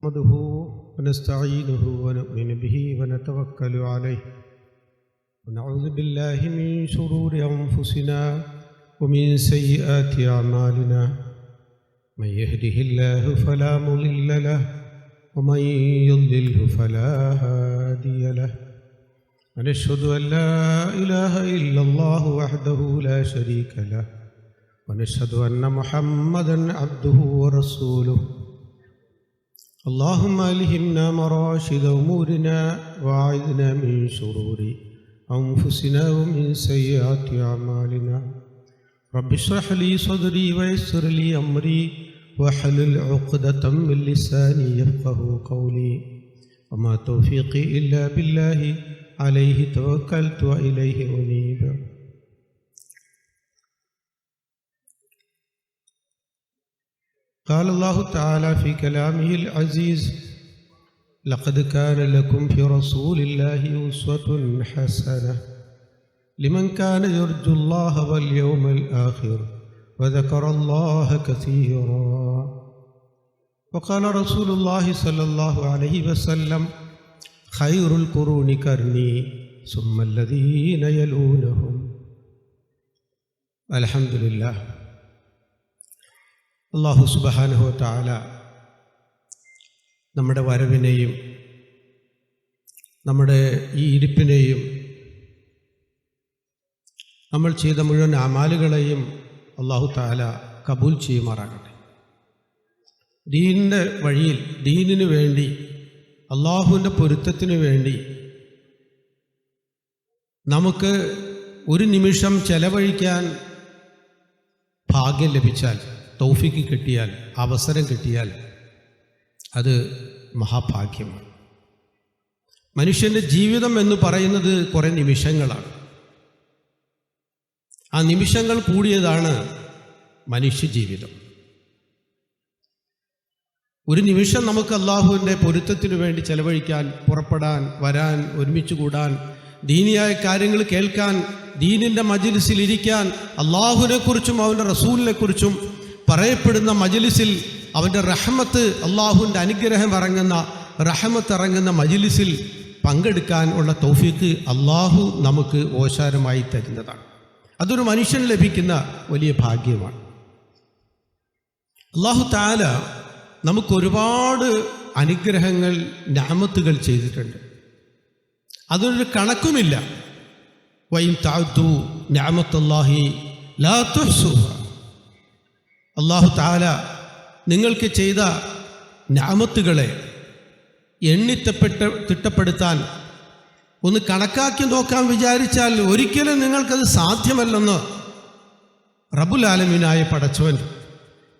نحمده ونستعينه ونؤمن به ونتوكل عليه ونعوذ بالله من شرور أنفسنا ومن سيئات أعمالنا من يهده الله فلا مضل له ومن يضلله فلا هادي له ونشهد أن لا إله إلا الله وحده لا شريك له ونشهد أن محمدا عبده ورسوله اللهم ألهمنا مراشد أمورنا وأعذنا من شرور أنفسنا ومن سيئات أعمالنا رب اشرح لي صدري ويسر لي أمري واحلل عقدة من لساني يفقهوا قولي وما توفيقي إلا بالله عليه توكلت وإليه أنيب. قال الله تعالى في كلامه العزيز لقد كان لكم في رسول الله أسوة حسنة لمن كان يرجو الله واليوم الآخر وذكر الله كثيرا. وقال رسول الله صلى الله عليه وسلم خير القرون قرني ثم الذين يلونهم. الحمد لله. അല്ലാഹു സുബ്ഹാനഹു വ തആല നമ്മുടെ വരവിനെയും നമ്മുടെ ഈ ഇരിപ്പിനെയും നമ്മൾ ചെയ്ത മുഴുവൻ അമാലുകളെയും അല്ലാഹു തആല കബൂൽ ചെയ്യുമാറാകട്ടെ. ദീനിൻ്റെ വഴിയിൽ ദീനിനു വേണ്ടി അല്ലാഹുവിൻ്റെ പൊരുത്തത്തിനു വേണ്ടി നമുക്ക് ഒരു നിമിഷം ചെലവഴിക്കാൻ ഭാഗ്യം ലഭിച്ചാൽ, തൗഫീക്ക് കിട്ടിയാൽ, അവസരം കിട്ടിയാൽ അത് മഹാഭാഗ്യമാണ്. മനുഷ്യൻ്റെ ജീവിതം എന്ന് പറയുന്നത് കുറേ നിമിഷങ്ങളാണ്. ആ നിമിഷങ്ങൾ കൂടിയതാണ് മനുഷ്യജീവിതം. ഒരു നിമിഷം നമുക്ക് അല്ലാഹുവിൻ്റെ പൊരുത്തത്തിനു വേണ്ടി ചെലവഴിക്കാൻ, പുറപ്പെടാൻ, വരാൻ, ഒരുമിച്ച് കൂടാൻ, ദീനിയായ കാര്യങ്ങൾ കേൾക്കാൻ, ദീനിൻ്റെ മജ്ലിസിൽ ഇരിക്കാൻ, അല്ലാഹുവിനെക്കുറിച്ചും അവൻ്റെ റസൂലിനെക്കുറിച്ചും പറയപ്പെടുന്ന മജ്ലിസിൽ അവൻ്റെ റഹ്മത്ത്, അല്ലാഹുവിൻ്റെ അനുഗ്രഹം ഇറങ്ങുന്ന, റഹ്മത്ത് ഇറങ്ങുന്ന മജ്ലിസിൽ പങ്കെടുക്കാൻ ഉള്ള തൗഫീക്ക് അല്ലാഹു നമുക്ക് ഓശാരമായി തരുന്നതാണ്. അതൊരു മനുഷ്യന് ലഭിക്കുന്ന വലിയ ഭാഗ്യമാണ്. അല്ലാഹു തആല നമുക്കൊരുപാട് അനുഗ്രഹങ്ങൾ, നിഅമത്തുകൾ ചെയ്തിട്ടുണ്ട്. അതൊരു കണക്കുമില്ല. വഇൻ തഅദ്ദു നിഅമത്തല്ലാഹി ലാ തുഹ്സുഹ. അല്ലാഹു തആല നിങ്ങൾക്ക് ചെയ്ത നിഅമത്തുകളെ തിട്ടപ്പെടുത്താൻ ഒന്ന് കണക്കാക്കി നോക്കാൻ വിചാരിച്ചാൽ ഒരിക്കലും നിങ്ങൾക്കത് സാധ്യമല്ലെന്ന് റബ്ബുൽ ആലമീനായ പടച്ചവൻ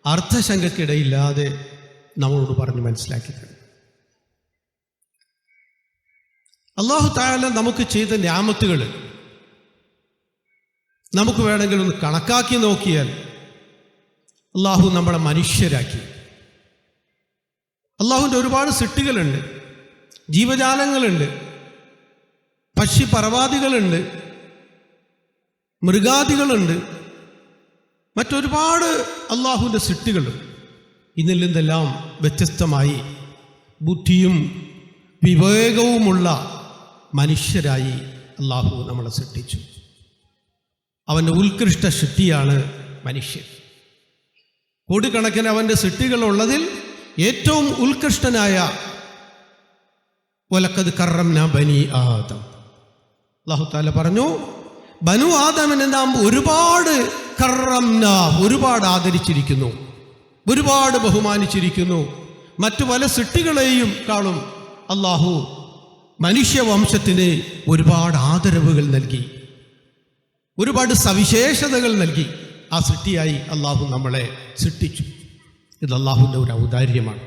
അർത്ഥശങ്കയ്ക്കിടയില്ലാതെ നമ്മളോട് പറഞ്ഞ് മനസ്സിലാക്കി തരും. അല്ലാഹു തആല നമുക്ക് ചെയ്ത നിഅമത്തുകൾ നമുക്ക് വേണമെങ്കിൽ ഒന്ന് കണക്കാക്കി നോക്കിയാൽ അല്ലാഹു നമ്മളെ മനുഷ്യരാക്കി. അല്ലാഹുവിൻ്റെ ഒരുപാട് സൃഷ്ടികളുണ്ട്, ജീവജാലങ്ങളുണ്ട്, പക്ഷി പറവാദികളുണ്ട്, മൃഗാദികളുണ്ട്, മറ്റൊരുപാട് അല്ലാഹുവിൻ്റെ സൃഷ്ടികളുണ്ട്. ഇതിൽ നിന്നെല്ലാം വ്യത്യസ്തമായി ബുദ്ധിയും വിവേകവുമുള്ള മനുഷ്യരായി അല്ലാഹു നമ്മളെ സൃഷ്ടിച്ചു. അവൻ്റെ ഉത്കൃഷ്ട സൃഷ്ടിയാണ് മനുഷ്യൻ. കോടിക്കണക്കിന് അവൻ്റെ സൃഷ്ടികളുള്ളതിൽ ഏറ്റവും ഉത്കൃഷ്ടനായ വലഖദ് കറംനാ ബനി ആദം. അല്ലാഹു തആല പറഞ്ഞു, ബനു ആദമിനെ നാം ഒരുപാട് കറംനാ, ഒരുപാട് ആദരിച്ചിരിക്കുന്നു, ഒരുപാട് ബഹുമാനിച്ചിരിക്കുന്നു. മറ്റു പല സൃഷ്ടികളെയും കാളും അല്ലാഹു മനുഷ്യവംശത്തിന് ഒരുപാട് ആദരവുകൾ നൽകി, ഒരുപാട് സവിശേഷതകൾ നൽകി. ആ സൃഷ്ടിയായി അല്ലാഹു നമ്മളെ സൃഷ്ടിച്ചു. ഇത് അല്ലാഹുവിൻ്റെ ഒരു ഔദാര്യമാണ്.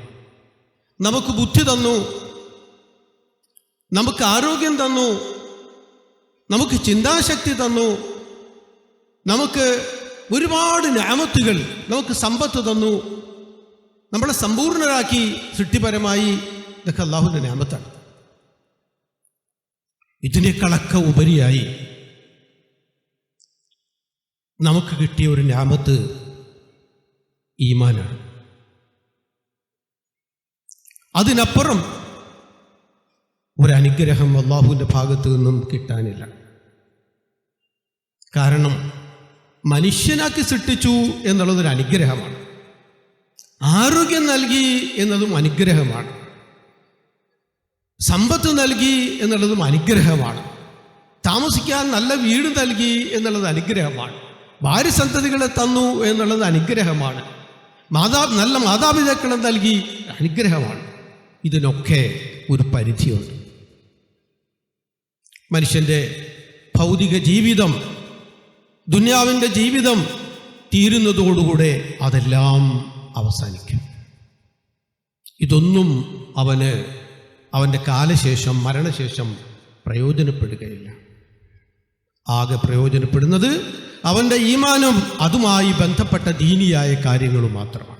നമുക്ക് ബുദ്ധി തന്നു, നമുക്ക് ആരോഗ്യം തന്നു, നമുക്ക് ചിന്താശക്തി തന്നു, നമുക്ക് ഒരുപാട് നിഅമത്തുകൾ, നമുക്ക് സമ്പത്ത് തന്നു, നമ്മളെ സമ്പൂർണ്ണരാക്കി സൃഷ്ടിപരമായി. ഇതൊക്കെ അല്ലാഹുവിൻ്റെ നിഅമത്താണ്. ഇതിനേക്കാളൊക്കെ ഉപരിയായി നമുക്ക് കിട്ടിയ ഒരു നിഅമത്ത് ഈമാനാണ്. അതിനപ്പുറം ഒരനുഗ്രഹം അള്ളാഹുവിൻ്റെ ഭാഗത്തു നിന്നും കിട്ടാനില്ല. കാരണം മനുഷ്യനാക്കി സൃഷ്ടിച്ചു എന്നുള്ളതൊരു അനുഗ്രഹമാണ്. ആരോഗ്യം നൽകി എന്നതും അനുഗ്രഹമാണ്. സമ്പത്ത് നൽകി എന്നുള്ളതും അനുഗ്രഹമാണ്. താമസിക്കാൻ നല്ല വീട് നൽകി എന്നുള്ളത് അനുഗ്രഹമാണ്. ഭാര്യസന്തതികളെ തന്നു എന്നുള്ളത് അനുഗ്രഹമാണ്. നല്ല മാതാപിതാക്കളെ നൽകി അനുഗ്രഹമാണ്. ഇതിനൊക്കെ ഒരു പരിധിയുണ്ട്. മനുഷ്യൻ്റെ ഭൗതിക ജീവിതം, ദുനിയാവിൻ്റെ ജീവിതം തീരുന്നതോടുകൂടെ അതെല്ലാം അവസാനിക്കും. ഇതൊന്നും അവൻ്റെ കാലശേഷം, മരണശേഷം പ്രയോജനപ്പെടുകയില്ല. ആകെ പ്രയോജനപ്പെടുന്നത് അവൻ്റെ ഈമാനും അതുമായി ബന്ധപ്പെട്ട ദീനിയായ കാര്യങ്ങളും മാത്രമാണ്.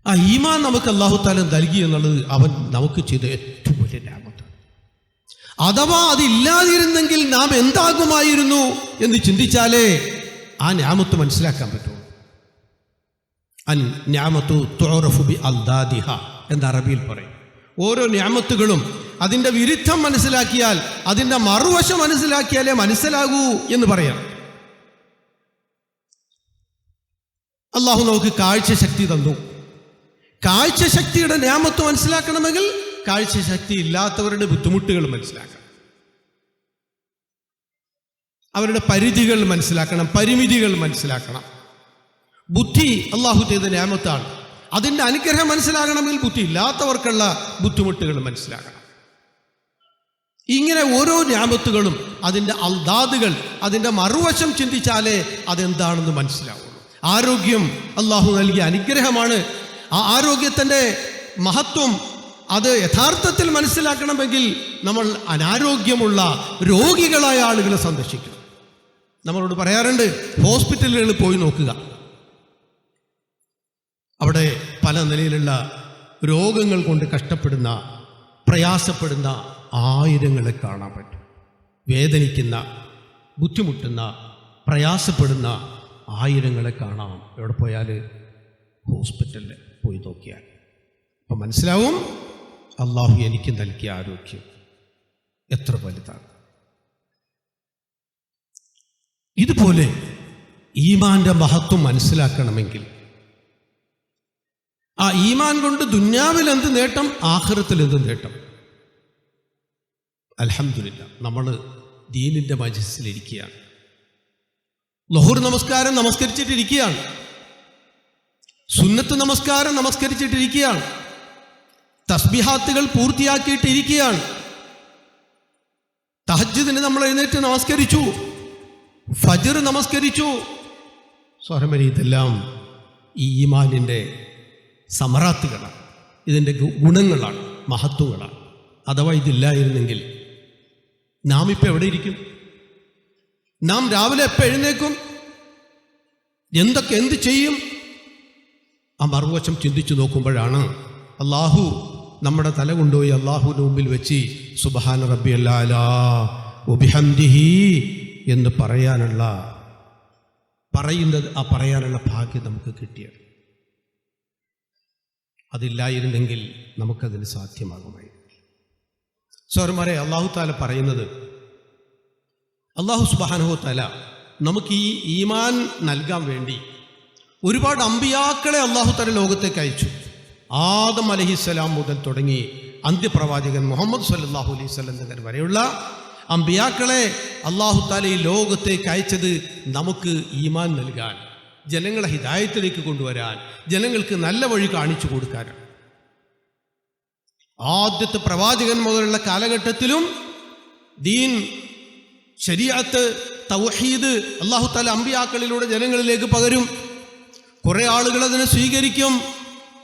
ആ ഈമാൻ നമുക്ക് അല്ലാഹു തആല നൽകി എന്നുള്ളത് അവൻ നമുക്ക് ചെയ്ത ഏറ്റവും വലിയ നിഅമത്താണ്. അഥവാ അതില്ലാതിരുന്നെങ്കിൽ നാം എന്താകുമായിരുന്നു എന്ന് ചിന്തിച്ചാലേ ആ നിഅമത്ത് മനസ്സിലാക്കാൻ പറ്റുള്ളൂ. അൻ നിഅമത്തു തുഅറഫു ബി അൽദാദിഹ എന്ന് അറബിയിൽ പറയും. ഓരോ നിഅമത്തുകളും അതിൻ്റെ വിരുദ്ധം മനസ്സിലാക്കിയാൽ, അതിൻ്റെ മറുവശം മനസ്സിലാക്കിയാലേ മനസ്സിലാകൂ എന്ന് പറയാം. അള്ളാഹു നമുക്ക് കാഴ്ചശക്തി തന്നു. കാഴ്ചശക്തിയുടെ നിഅമത്ത് മനസ്സിലാക്കണമെങ്കിൽ കാഴ്ചശക്തി ഇല്ലാത്തവരുടെ ബുദ്ധിമുട്ടുകൾ മനസ്സിലാക്കണം, അവരുടെ പരിധികൾ മനസ്സിലാക്കണം, പരിമിതികൾ മനസ്സിലാക്കണം. ബുദ്ധി അള്ളാഹു ചെയ്ത നിഅമത്താണ്. അതിൻ്റെ അനുഗ്രഹം മനസ്സിലാകണമെങ്കിൽ ബുദ്ധി ഇല്ലാത്തവർക്കുള്ള ബുദ്ധിമുട്ടുകൾ മനസ്സിലാക്കണം. ഇങ്ങനെ ഓരോ നിഅമത്തുകളും അതിൻ്റെ അൽദാദുകൾ, അതിൻ്റെ മറുവശം ചിന്തിച്ചാലേ അതെന്താണെന്ന് മനസ്സിലാവുള്ളൂ. ആരോഗ്യം അള്ളാഹു നൽകിയ അനുഗ്രഹമാണ്. ആ ആരോഗ്യത്തിൻ്റെ മഹത്വം അത് യഥാർത്ഥത്തിൽ മനസ്സിലാക്കണമെങ്കിൽ നമ്മൾ അനാരോഗ്യമുള്ള രോഗികളായ ആളുകളെ സന്ദർശിക്കണം. നമ്മളോട് പറയാറുണ്ട്, ഹോസ്പിറ്റലുകളിൽ പോയി നോക്കുക. അവിടെ പല നിലയിലുള്ള രോഗങ്ങൾ കൊണ്ട് കഷ്ടപ്പെടുന്ന, പ്രയാസപ്പെടുന്ന ആയിരങ്ങളെ കാണാൻ പറ്റും. വേദനിക്കുന്ന, ബുദ്ധിമുട്ടുന്ന, പ്രയാസപ്പെടുന്ന ആയിരങ്ങളെ കാണാം. എവിടെ പോയാൽ? ഹോസ്പിറ്റലിൽ പോയി നോക്കിയാൽ. അപ്പം മനസ്സിലാവും അള്ളാഹു എനിക്ക് നൽകിയ ആരോഗ്യം എത്ര വലുതാണ്. ഇതുപോലെ ഈമാന്റെ മഹത്വം മനസ്സിലാക്കണമെങ്കിൽ ആ ഈമാൻ കൊണ്ട് ദുന്യാവിൽ എന്ത് നേട്ടം, ആഖിറത്തിൽ എന്ത് നേട്ടം. അൽഹംദുലില്ലാ, നമ്മൾ ദീനിൻ്റെ മജ്‌ലിസിലിരിക്കുകയാണ്. ളുഹർ നമസ്കാരം നമസ്കരിച്ചിട്ടിരിക്കുകയാണ്. സുന്നത്ത് നമസ്കാരം നമസ്കരിച്ചിട്ടിരിക്കുകയാണ്. തസ്ബിഹാത്തുകൾ പൂർത്തിയാക്കിയിട്ടിരിക്കുകയാണ്. തഹജ്ജുദിന് നമ്മൾ എഴുന്നേറ്റ് നമസ്കരിച്ചു, ഫജ്ർ നമസ്കരിച്ചു. സ്വരമരി, ഇതെല്ലാം ഈ ഈമാനിൻ്റെ സമറാത്തുകളാണ്, ഇതിൻ്റെ ഗുണങ്ങളാണ്, മഹത്വങ്ങളാണ്. അഥവാ ഇതില്ലായിരുന്നെങ്കിൽ നാം ഇപ്പം എവിടെ ഇരിക്കും? നാം രാവിലെ എപ്പോൾ എഴുന്നേക്കും? എന്ത് ചെയ്യും? ആ മറുവശം ചിന്തിച്ചു നോക്കുമ്പോഴാണ് അള്ളാഹു നമ്മുടെ തല കൊണ്ടുപോയി അള്ളാഹുവിൻ്റെ മുമ്പിൽ വെച്ച് സുബ്ഹാന റബ്ബിയൽ അഅ്ലാ വബിഹംദിഹി എന്ന് പറയാനുള്ള ഭാഗ്യം നമുക്ക് കിട്ടിയത്. അതില്ലായിരുന്നെങ്കിൽ നമുക്കതിന് സാധ്യമാകുമായിരുന്നു. സഹോദരന്മാരെ, അല്ലാഹു തആല പറയുന്നത്, അല്ലാഹു സുബ്ഹാനഹു തആല നമുക്ക് ഈ ഈമാൻ നൽകാൻ വേണ്ടി ഒരുപാട് അമ്പിയാക്കളെ അല്ലാഹു തആല ലോകത്തേക്ക് അയച്ചു. ആദം അലൈഹിസ്സലാം മുതൽ തുടങ്ങി അന്ത്യപ്രവാചകൻ മുഹമ്മദ് സല്ലല്ലാഹു അലൈഹി വസല്ലം വരെയുള്ള അമ്പിയാക്കളെ അല്ലാഹു തആല ഈ ലോകത്തേക്ക് അയച്ചത് നമുക്ക് ഈമാൻ നൽകാൻ, ജനങ്ങളെ ഹിദായത്തിലേക്ക് കൊണ്ടുവരാൻ, ജനങ്ങൾക്ക് നല്ല വഴി കാണിച്ചു കൊടുക്കാനാണ്. ആദ്യത്തെ പ്രവാചകൻ മുതലുള്ള കാലഘട്ടത്തിലും ദീൻ, ശരീഅത്ത്, തൗഹീദ് അല്ലാഹു തആല അമ്പിയാക്കളിലൂടെ ജനങ്ങളിലേക്ക് പകരും. കുറേ ആളുകൾ അതിനെ സ്വീകരിക്കും,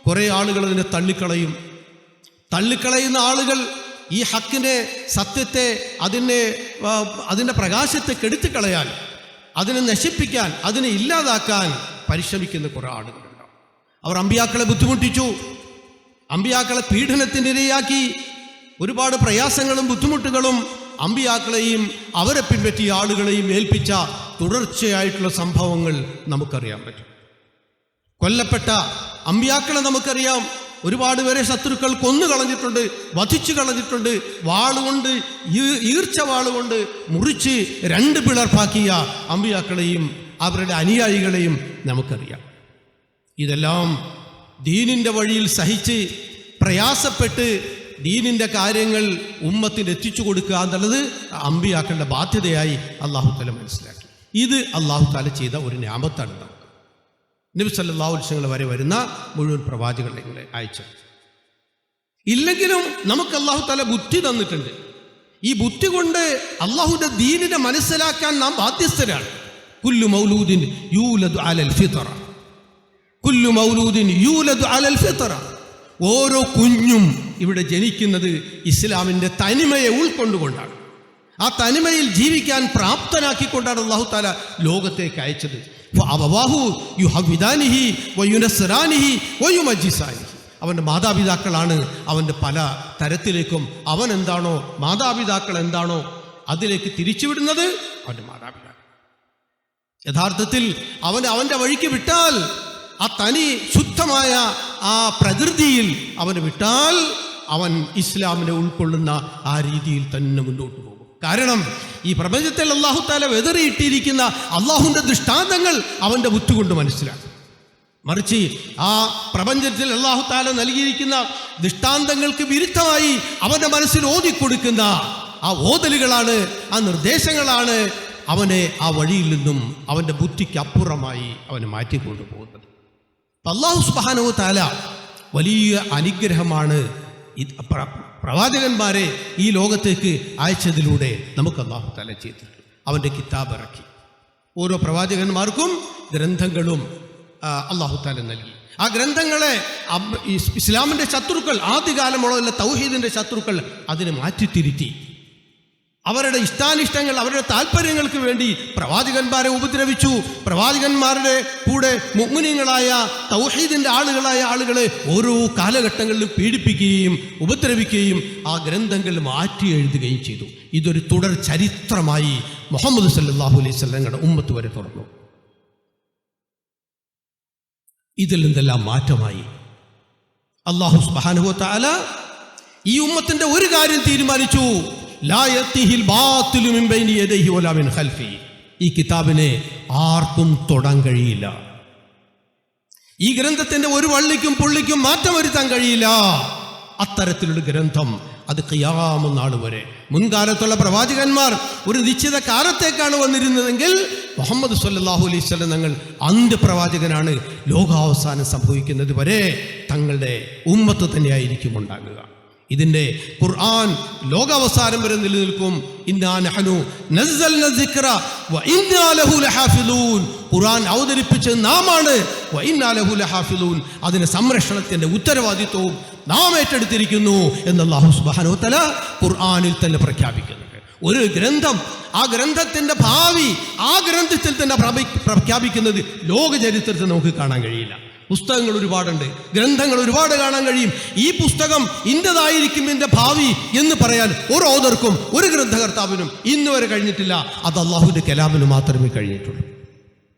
കുറേ ആളുകൾ അതിനെ തള്ളിക്കളയുന്ന ആളുകൾ ഈ ഹക്കിനെ, സത്യത്തെ, അതിൻ്റെ പ്രകാശത്തെ കെടുത്തിക്കളയാൻ, അതിനെ നശിപ്പിക്കാൻ, അതിനെ ഇല്ലാതാക്കാൻ പരിശ്രമിക്കുന്ന കുറേ ആളുകളുണ്ടാവും. അവർ അമ്പിയാക്കളെ ബുദ്ധിമുട്ടിച്ചു, അമ്പിയാക്കളെ പീഡനത്തിൻ്റെ ഇരയാക്കി. ഒരുപാട് പ്രയാസങ്ങളും ബുദ്ധിമുട്ടുകളും അമ്പിയാക്കളെയും അവരെ പിൻപറ്റിയ ആളുകളെയും ഏൽപ്പിച്ച തുടർച്ചയായിട്ടുള്ള സംഭവങ്ങൾ നമുക്കറിയാൻ പറ്റും. കൊല്ലപ്പെട്ട അമ്പിയാക്കളെ നമുക്കറിയാം, ഒരുപാട് പേരെ ശത്രുക്കൾ കൊന്നു കളഞ്ഞിട്ടുണ്ട്, വധിച്ചു കളഞ്ഞിട്ടുണ്ട്. വാളുകൊണ്ട്, ഈർച്ച വാളുകൊണ്ട് മുറിച്ച് 2 പിളർപ്പാക്കിയ അമ്പിയാക്കളെയും അവരുടെ അനുയായികളെയും നമുക്കറിയാം. ഇതെല്ലാം ദീനിൻ്റെ വഴിയിൽ സഹിച്ച് പ്രയാസപ്പെട്ട് ദീനിൻ്റെ കാര്യങ്ങൾ ഉമ്മത്തിന് എത്തിച്ചു കൊടുക്കുക എന്നുള്ളത് അമ്പിയാക്കളുടെ ബാധ്യതയായി അള്ളാഹു തആല മനസ്സിലാക്കി. ഇത് അള്ളാഹു തആല ചെയ്ത ഒരു നിഅമത്താണ്. നബി സല്ലല്ലാഹു അലൈഹി വസല്ലം വരെ വരുന്ന മുഴുവൻ പ്രവാചകരെ അയച്ചത്. ഇല്ലെങ്കിലും നമുക്ക് അള്ളാഹു തആല ബുദ്ധി തന്നിട്ടുണ്ട്. ഈ ബുദ്ധി കൊണ്ട് അള്ളാഹുവിൻ്റെ ദീനിനെ മനസ്സിലാക്കാൻ നാം ബാധ്യസ്ഥരാണ്. കുല്ലു മൗലൂദിൻ യൂലദു അലൽ ഫിത്ര, കുല്ലു മൗലൂദിൻ യൂലദു അലൽ ഫിത്ര. ഓരോ കുഞ്ഞും ഇവിടെ ജനിക്കുന്നത് ഇസ്ലാമിൻ്റെ തനിമയെ ഉൾക്കൊണ്ടുകൊണ്ടാണ്. ആ തനിമയിൽ ജീവിക്കാൻ പ്രാപ്തനാക്കിക്കൊണ്ടാണ് അള്ളാഹു തആല ലോകത്തേക്ക് അയച്ചത്. അവൻ്റെ മാതാപിതാക്കളാണ് അവൻ്റെ പല തരത്തിലേക്കും അവൻ എന്താണോ, മാതാപിതാക്കൾ എന്താണോ അതിലേക്ക് തിരിച്ചുവിടുന്നത് അവൻ്റെ മാതാപിതാക്കൾ. യഥാർത്ഥത്തിൽ അവൻ്റെ വഴിക്ക് വിട്ടാൽ, ആ തനി ശുദ്ധമായ ആ പ്രകൃതിയിൽ അവനെ വിട്ടാൽ, അവൻ ഇസ്ലാമിനെ ഉൾക്കൊള്ളുന്ന ആ രീതിയിൽ തന്നെ മുന്നോട്ട് പോകും. കാരണം ഈ പ്രപഞ്ചത്തിൽ അല്ലാഹു തആല വെതറിയിട്ടിരിക്കുന്ന അള്ളാഹുവിൻ്റെ ദൃഷ്ടാന്തങ്ങൾ അവൻ്റെ ബുദ്ധി കൊണ്ട് മനസ്സിലാക്കും. മറിച്ച് ആ പ്രപഞ്ചത്തിൽ അല്ലാഹു തആല നൽകിയിരിക്കുന്ന ദൃഷ്ടാന്തങ്ങൾക്ക് വിരുദ്ധമായി അവൻ്റെ മനസ്സിൽ ഓതിക്കൊടുക്കുന്ന ആ ഓതലുകളാണ്, ആ നിർദ്ദേശങ്ങളാണ് അവനെ ആ വഴിയിൽ നിന്നും അവൻ്റെ ബുദ്ധിക്ക് അപ്പുറമായി അവനെ മാറ്റിക്കൊണ്ടു പോകുന്നത്. അല്ലാഹു സുബ്ഹാനഹു വ തആല വലിയ അനുഗ്രഹമാണ് പ്രവാചകന്മാരെ ഈ ലോകത്തേക്ക് അയച്ചതിലൂടെ നമുക്ക് അല്ലാഹു തആല ചെയ്തിട്ടുണ്ട്. അവൻ്റെ കിതാബ് ഇറക്കി. ഓരോ പ്രവാചകന്മാർക്കും ഗ്രന്ഥങ്ങളും അല്ലാഹു തആല നൽകി. ആ ഗ്രന്ഥങ്ങളെ ഇസ്ലാമിൻ്റെ ശത്രുക്കൾ, ആദ്യകാലമുള്ള തൗഹീദിൻ്റെ ശത്രുക്കൾ അതിനെ മാറ്റിത്തിരുത്തി. അവരുടെ ഇഷ്ടാനിഷ്ടങ്ങൾ, അവരുടെ താല്പര്യങ്ങൾക്ക് വേണ്ടി പ്രവാചകന്മാരെ ഉപദ്രവിച്ചു. പ്രവാചകന്മാരുടെ കൂടെ മുഅ്മിനീങ്ങളായ തൗഹീദിൻ്റെ ആളുകളായ ആളുകളെ ഓരോ കാലഘട്ടങ്ങളിലും പീഡിപ്പിക്കുകയും ഉപദ്രവിക്കുകയും ആ ഗ്രന്ഥങ്ങൾ മാറ്റി എഴുതുകയും ചെയ്തു. ഇതൊരു തുടർ ചരിത്രമായി മുഹമ്മദ് സല്ലല്ലാഹു അലൈഹി വസല്ലമയുടെ ഉമ്മത്ത് വരെ തുടർന്നു. ഇതിൽ നിന്നെല്ലാം മാറ്റമായി അല്ലാഹു സുബ്ഹാനഹു വ തആല ഈ ഉമ്മത്തിൻ്റെ ഒരു കാര്യം തീരുമാനിച്ചു. ലാ യഅ്തിഹിൽ ബാത്തിലു മിൻ ബൈനി യദൈഹി വലാ മിൻ ഖൽഫി. ഈ കിതാബിനെ ആർക്കും തൊടാൻ കഴിയില്ല. ഈ ഗ്രന്ഥത്തിന്റെ ഒരു വള്ളിക്കും പുള്ളിക്കും മാറ്റം വരുത്താൻ കഴിയില്ല. അത്തരത്തിലുള്ള ഗ്രന്ഥം അത് ഖിയാമത്ത് നാൾ വരെ. മുൻകാലത്തുള്ള പ്രവാചകന്മാർ ഒരു നിശ്ചിത കാലത്തേക്കാണ് വന്നിരുന്നതെങ്കിൽ മുഹമ്മദ് സല്ലല്ലാഹു അലൈഹി വസല്ലം തങ്ങൾ അന്ത്യപ്രവാചകനാണ്. ലോകാവസാനം സംഭവിക്കുന്നത് വരെ തങ്ങളുടെ ഉമ്മത്ത് തന്നെയായിരിക്കും ഉണ്ടാകുക. ഇതിൻ്റെ ഖുർആൻ ലോകാവസാനം വരെ നിലനിൽക്കും. ഇന്നാ നഹ്നു നസ്സൽന സിക്ര വ ഇന്നാ ലഹു ലഹാഫിളൂൻ. ഖുർആൻ അവതരിപ്പിച്ചത് നാമാണ്. വ ഇന്നാ ലഹു ലഹാഫിളൂൻ. അതിൻ്റെ സംരക്ഷണത്തിൻ്റെ ഉത്തരവാദിത്വവും നാം ഏറ്റെടുത്തിരിക്കുന്നു എന്ന് അല്ലാഹു സുബ്ഹാനഹു വ തആല ഖുർആനിൽ തന്നെ പ്രഖ്യാപിക്കുന്നുണ്ട്. ഒരു ഗ്രന്ഥം, ആ ഗ്രന്ഥത്തിൻ്റെ ഭാവി ആ ഗ്രന്ഥത്തിൽ തന്നെ പ്രഖ്യാപിക്കുന്നത് ലോക ചരിത്രത്തിൽ നമുക്ക് കാണാൻ കഴിയില്ല. പുസ്തകങ്ങൾ ഒരുപാടുണ്ട്, ഗ്രന്ഥങ്ങൾ ഒരുപാട് കാണാൻ കഴിയും. ഈ പുസ്തകം ഇന്നതായിരിക്കും ഇതിൻ്റെ ഭാവി എന്ന് പറയാൻ ഒരു ഓതർക്കും ഒരു ഗ്രന്ഥകർത്താവിനും ഇന്ന് വരെ കഴിഞ്ഞിട്ടില്ല. അത് അല്ലാഹുവിൻ്റെ കലാമിന് മാത്രമേ കഴിഞ്ഞിട്ടുള്ളൂ.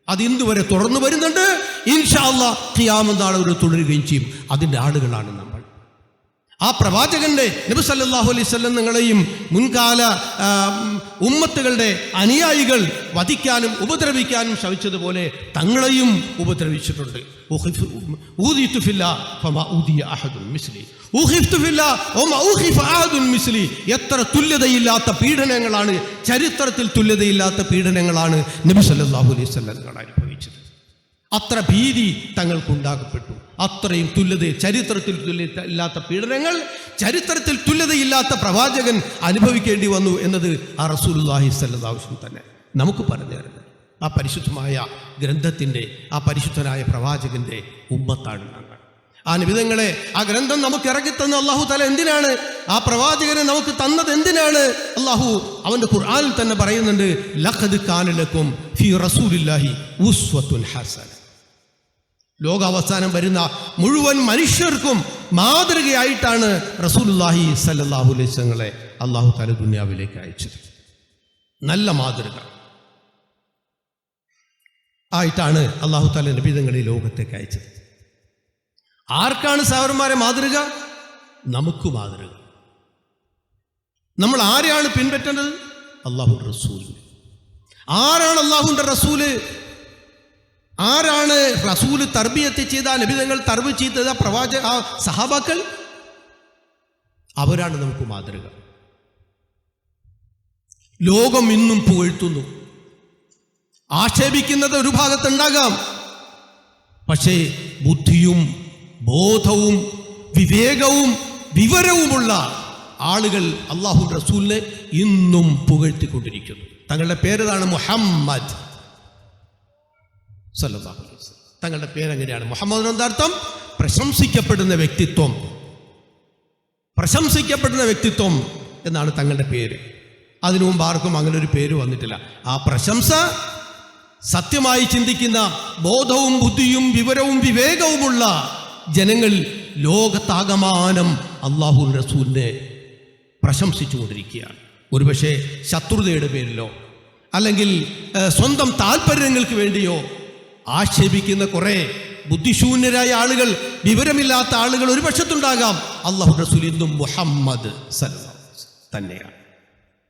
അത് ഇന്ന് വരെ തുടർന്നു വരുന്നുണ്ട്. ഇൻഷാ അല്ലാഹ് ഖിയാമത്ത് നാൾ വരെ തുടരുകയും ചെയ്യും. അതിൻ്റെ ആളുകളാണ് നമ്മൾ. ആ പ്രവാചകന്റെ നബി സല്ലല്ലാഹു അലൈഹി വസല്ലം നിങ്ങളെയും മുൻകാല ഉമ്മത്തുകളുടെ അനുയായികൾ വധിക്കാനും ഉപദ്രവിക്കാനും ശ്രമിച്ചതുപോലെ തങ്ങളെയും ഉപദ്രവിച്ചിട്ടുണ്ട്. എത്ര തുല്യതയില്ലാത്ത പീഡനങ്ങളാണ്, ചരിത്രത്തിൽ തുല്യതയില്ലാത്ത പീഡനങ്ങളാണ് നബി സല്ലല്ലാഹു അലൈഹി വസല്ലം തങ്ങൾ അനുഭവിച്ചത്. അത്ര ഭീതി തങ്ങൾക്കുണ്ടാകപ്പെട്ടു. അത്രയും തുല്യത, ചരിത്രത്തിൽ തുല്യത ഇല്ലാത്ത പീഡനങ്ങൾ ചരിത്രത്തിൽ തുല്യതയില്ലാത്ത പ്രവാചകൻ അനുഭവിക്കേണ്ടി വന്നു എന്നത് ആ റസൂലുള്ളാഹി സ്വല്ലല്ലാഹു അലൈഹി വസല്ലം തന്നെ നമുക്ക് പറഞ്ഞു തരുന്നത്. ആ പരിശുദ്ധമായ ഗ്രന്ഥത്തിൻ്റെ, ആ പരിശുദ്ധനായ പ്രവാചകന്റെ ഉമ്മത്താണ് ഞങ്ങൾ. ആ നിബിധങ്ങളെ, ആ ഗ്രന്ഥം നമുക്ക് ഇറക്കിത്തന്ന അല്ലാഹു തആല എന്തിനാണ്? ആ പ്രവാചകനെ നമുക്ക് തന്നത് എന്തിനാണ്? അല്ലാഹു അവൻ്റെ ഖുർആനിൽ തന്നെ പറയുന്നുണ്ട്, ലഖദ് കാന ലക്കും ഫീ റസൂലില്ലാഹി ഉസ്വത്തുൻ ഹസന. ലോകാവസാനം വരുന്ന മുഴുവൻ മനുഷ്യർക്കും മാതൃകയായിട്ടാണ് റസൂലുള്ളാഹി സ്വല്ലല്ലാഹു അലൈഹി വസല്ലമയെ അല്ലാഹു തആല ദുനിയാവിലേക്ക് അയച്ചത്. നല്ല മാതൃക ആയിട്ടാണ് അല്ലാഹു തആല നബിതങ്ങളെ ലോകത്തേക്ക് അയച്ചത്. ആർക്കാണ് സഹോദരന്മാരെ മാതൃക? നമുക്ക് മാതൃക. നമ്മൾ ആരെയാണ് പിൻപറ്റേണ്ടത്? അല്ലാഹുവിന്റെ റസൂൽ. ആരാണ് അല്ലാഹുവിന്റെ റസൂല്? ആരാണ് റസൂല് തർബിയത്ത് ചെയ്ത നബിതങ്ങൾ തർബ് ചെയ്ത സഹാബാക്കൾ? അവരാണ് നമുക്ക് മാതൃക. ലോകം ഇന്നും പുകഴ്ത്തുന്നു. ആക്ഷേപിക്കുന്നത് ഒരു ഭാഗത്തുണ്ടാകാം. പക്ഷേ ബുദ്ധിയും ബോധവും വിവേകവും വിവരവുമുള്ള ആളുകൾ അല്ലാഹു റസൂലിനെ ഇന്നും പുകഴ്ത്തിക്കൊണ്ടിരിക്കുന്നു. തങ്ങളുടെ പേരതാണ് മുഹമ്മദ് സല്ലല്ലാഹു അലൈഹി വസല്ലം. തങ്ങളുടെ പേരെങ്ങനെയാണ്? മുഹമ്മദ് എന്താ അർത്ഥം? പ്രശംസിക്കപ്പെടുന്ന വ്യക്തിത്വം. പ്രശംസിക്കപ്പെടുന്ന വ്യക്തിത്വം എന്നാണ് തങ്ങളുടെ പേര്. അതിനു മുമ്പ് ആർക്കും അങ്ങനെ ഒരു പേര് വന്നിട്ടില്ല. ആ പ്രശംസ സത്യമായി ചിന്തിക്കുന്ന ബോധവും ബുദ്ധിയും വിവരവും വിവേകവുമുള്ള ജനങ്ങൾ ലോകത്താകമാനം അല്ലാഹു റസൂലിനെ പ്രശംസിച്ചുകൊണ്ടിരിക്കുകയാണ്. ഒരുപക്ഷെ ശത്രുതയുടെ പേരിലോ അല്ലെങ്കിൽ സ്വന്തം താല്പര്യങ്ങൾക്ക് വേണ്ടിയോ ആക്ഷേപിക്കുന്ന കുറെ ബുദ്ധിശൂന്യരായ ആളുകൾ, വിവരമില്ലാത്ത ആളുകൾ ഒരു പക്ഷത്തുണ്ടാകാം. അല്ലാഹു റസൂൽ ഇന്നും മുഹമ്മദ് സല്ലല്ലാഹു അലൈഹി വസല്ലം തന്നെയാണ്.